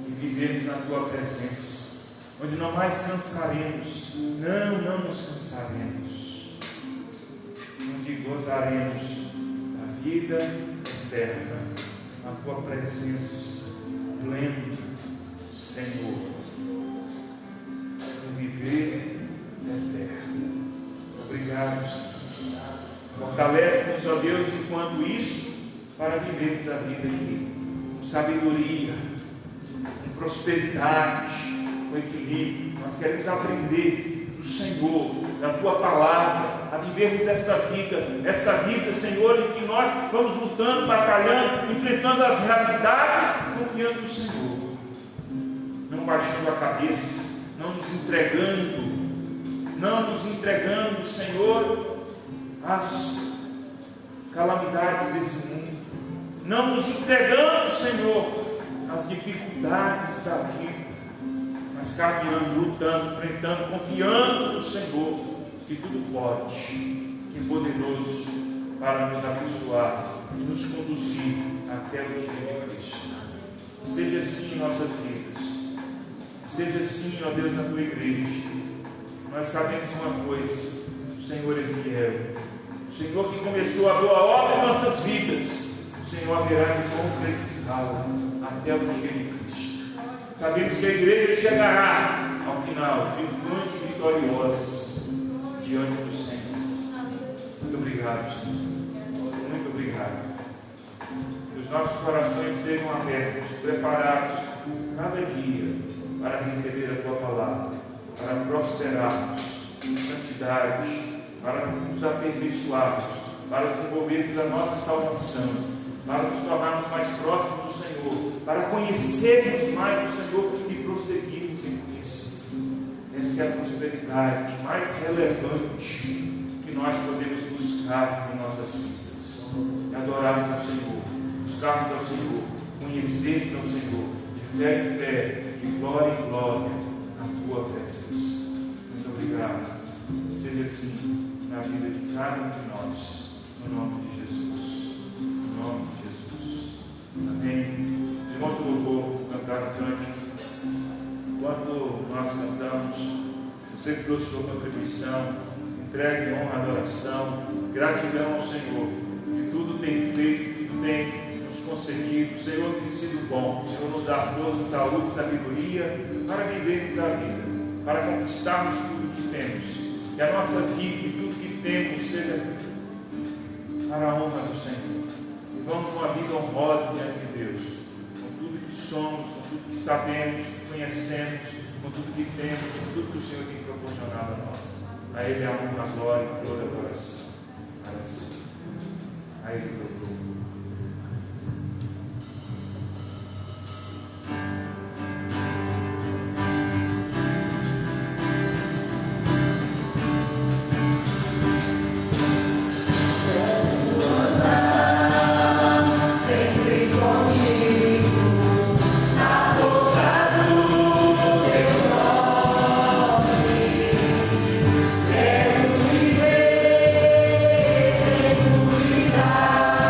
e vivermos na tua presença, onde não mais cansaremos, não nos cansaremos, onde gozaremos da vida eterna, na tua presença plena, Senhor, no viver eterno. Obrigado, Senhor. Fortalece-nos, ó Deus, enquanto isso, para vivermos a vida aqui com sabedoria, com prosperidade, com equilíbrio. Nós queremos aprender do Senhor, da tua palavra, a vivermos essa vida, Senhor, em que nós vamos lutando, batalhando, enfrentando as realidades, confiando no Senhor, não baixando a cabeça, não nos entregando, Senhor, às calamidades desse mundo, não nos entregando, Senhor, às dificuldades da vida, mas caminhando, lutando, enfrentando, confiando no Senhor, que tudo pode, que é poderoso para nos abençoar e nos conduzir até o dia de Cristo. Seja assim em nossas vidas, seja assim, ó Deus, na tua igreja. Nós sabemos uma coisa: o Senhor é fiel. O Senhor que começou a boa obra em nossas vidas, o Senhor haverá de concretizá-la até o dia de Cristo. Sabemos que a igreja chegará ao final, triunfante e vitoriosa diante do Senhor. Muito obrigado, Senhor. Muito obrigado. Que os nossos corações sejam abertos, preparados cada dia para receber a tua palavra, para prosperarmos santidade, para nos aperfeiçoarmos, para desenvolvermos a nossa salvação, para nos tornarmos mais próximos do Senhor, para conhecermos mais do Senhor e prosseguirmos em conhecer. Essa é a prosperidade mais relevante que nós podemos buscar em nossas vidas. É adorarmos ao Senhor, buscarmos ao Senhor, conhecermos ao Senhor, de fé em fé, de glória em glória, na tua presença. Muito obrigado. Seja assim na vida de cada um de nós, no nome de Jesus. No nome de Jesus. Amém. Os irmãos do louvor cantaram cântico. Quando nós cantamos, você que trouxe sua contribuição, entregue honra, adoração, gratidão ao Senhor, de tudo tem feito, tudo tem nos concedido. O Senhor tem sido bom, o Senhor nos dá força, saúde, sabedoria para vivermos a vida, para conquistarmos tudo que temos. Que a nossa vida e tudo que temos seja para a honra do Senhor. E vamos uma vida honrosa diante de Deus, com tudo que somos, com tudo que sabemos, conhecemos, com tudo que temos, com tudo que o Senhor tem proporcionado a nós. A Ele a honra, a glória e toda a adoração. Para sempre. A Ele todo o louvor. Cuidar.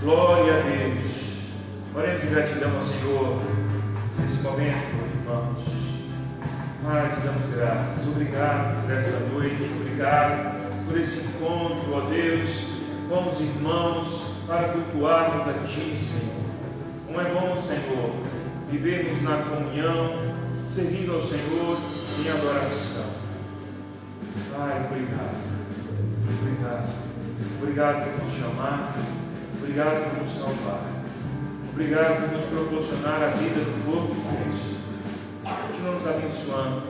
Glória a Deus. Oremos em gratidão ao Senhor nesse momento, irmãos. Pai, te damos graças. Obrigado por esta noite. Obrigado por esse encontro, ó Deus, com os irmãos, para cultuarmos a Ti, Senhor. Como é bom, Senhor, vivermos na comunhão, servindo ao Senhor em adoração. Pai, obrigado. Obrigado. Obrigado por nos chamar. Obrigado por nos salvar. Obrigado por nos proporcionar a vida do corpo de Cristo. Continua nos abençoando.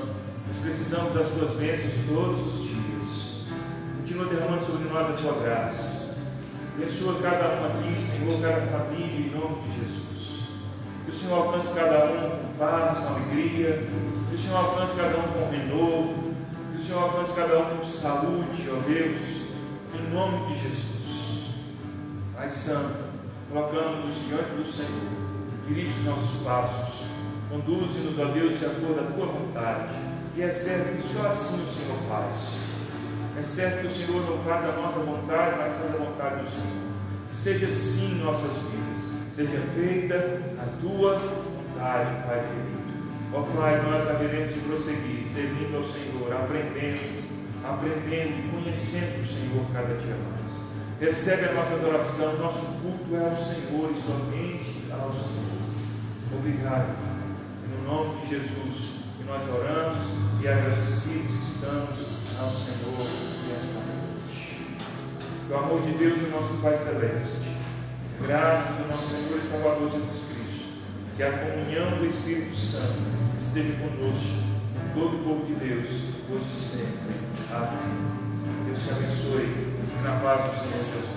Nós precisamos das Tuas bênçãos todos os dias. Continua derramando sobre nós a Tua graça. Abençoa cada um aqui, Senhor, cada família, em nome de Jesus. Que o Senhor alcance cada um com paz, com alegria. Que o Senhor alcance cada um com renovo. Que o Senhor alcance cada um com saúde, ó Deus, em nome de Jesus. Pai Santo, colocamos-nos diante do Senhor. Dirige os nossos passos. Conduze-nos, ó Deus, de acordo à Tua vontade. E é certo que só assim o Senhor faz. É certo que o Senhor não faz a nossa vontade, mas faz a vontade do Senhor. Que seja assim em nossas vidas. Seja feita a Tua vontade, Pai querido. Ó Pai, nós haveremos de prosseguir, servindo ao Senhor, aprendendo e conhecendo o Senhor cada dia mais. Recebe a nossa adoração. Nosso culto é ao Senhor e somente ao Senhor. Obrigado, Pai. No nome de Jesus que nós oramos e agradecidos estamos ao Senhor nesta noite. Que o amor de Deus, o nosso Pai Celeste, a graça do nosso Senhor e Salvador Jesus Cristo, que a comunhão do Espírito Santo esteja conosco, todo o povo de Deus, hoje e sempre. Amém. Deus te abençoe. Na paz do Senhor Jesus.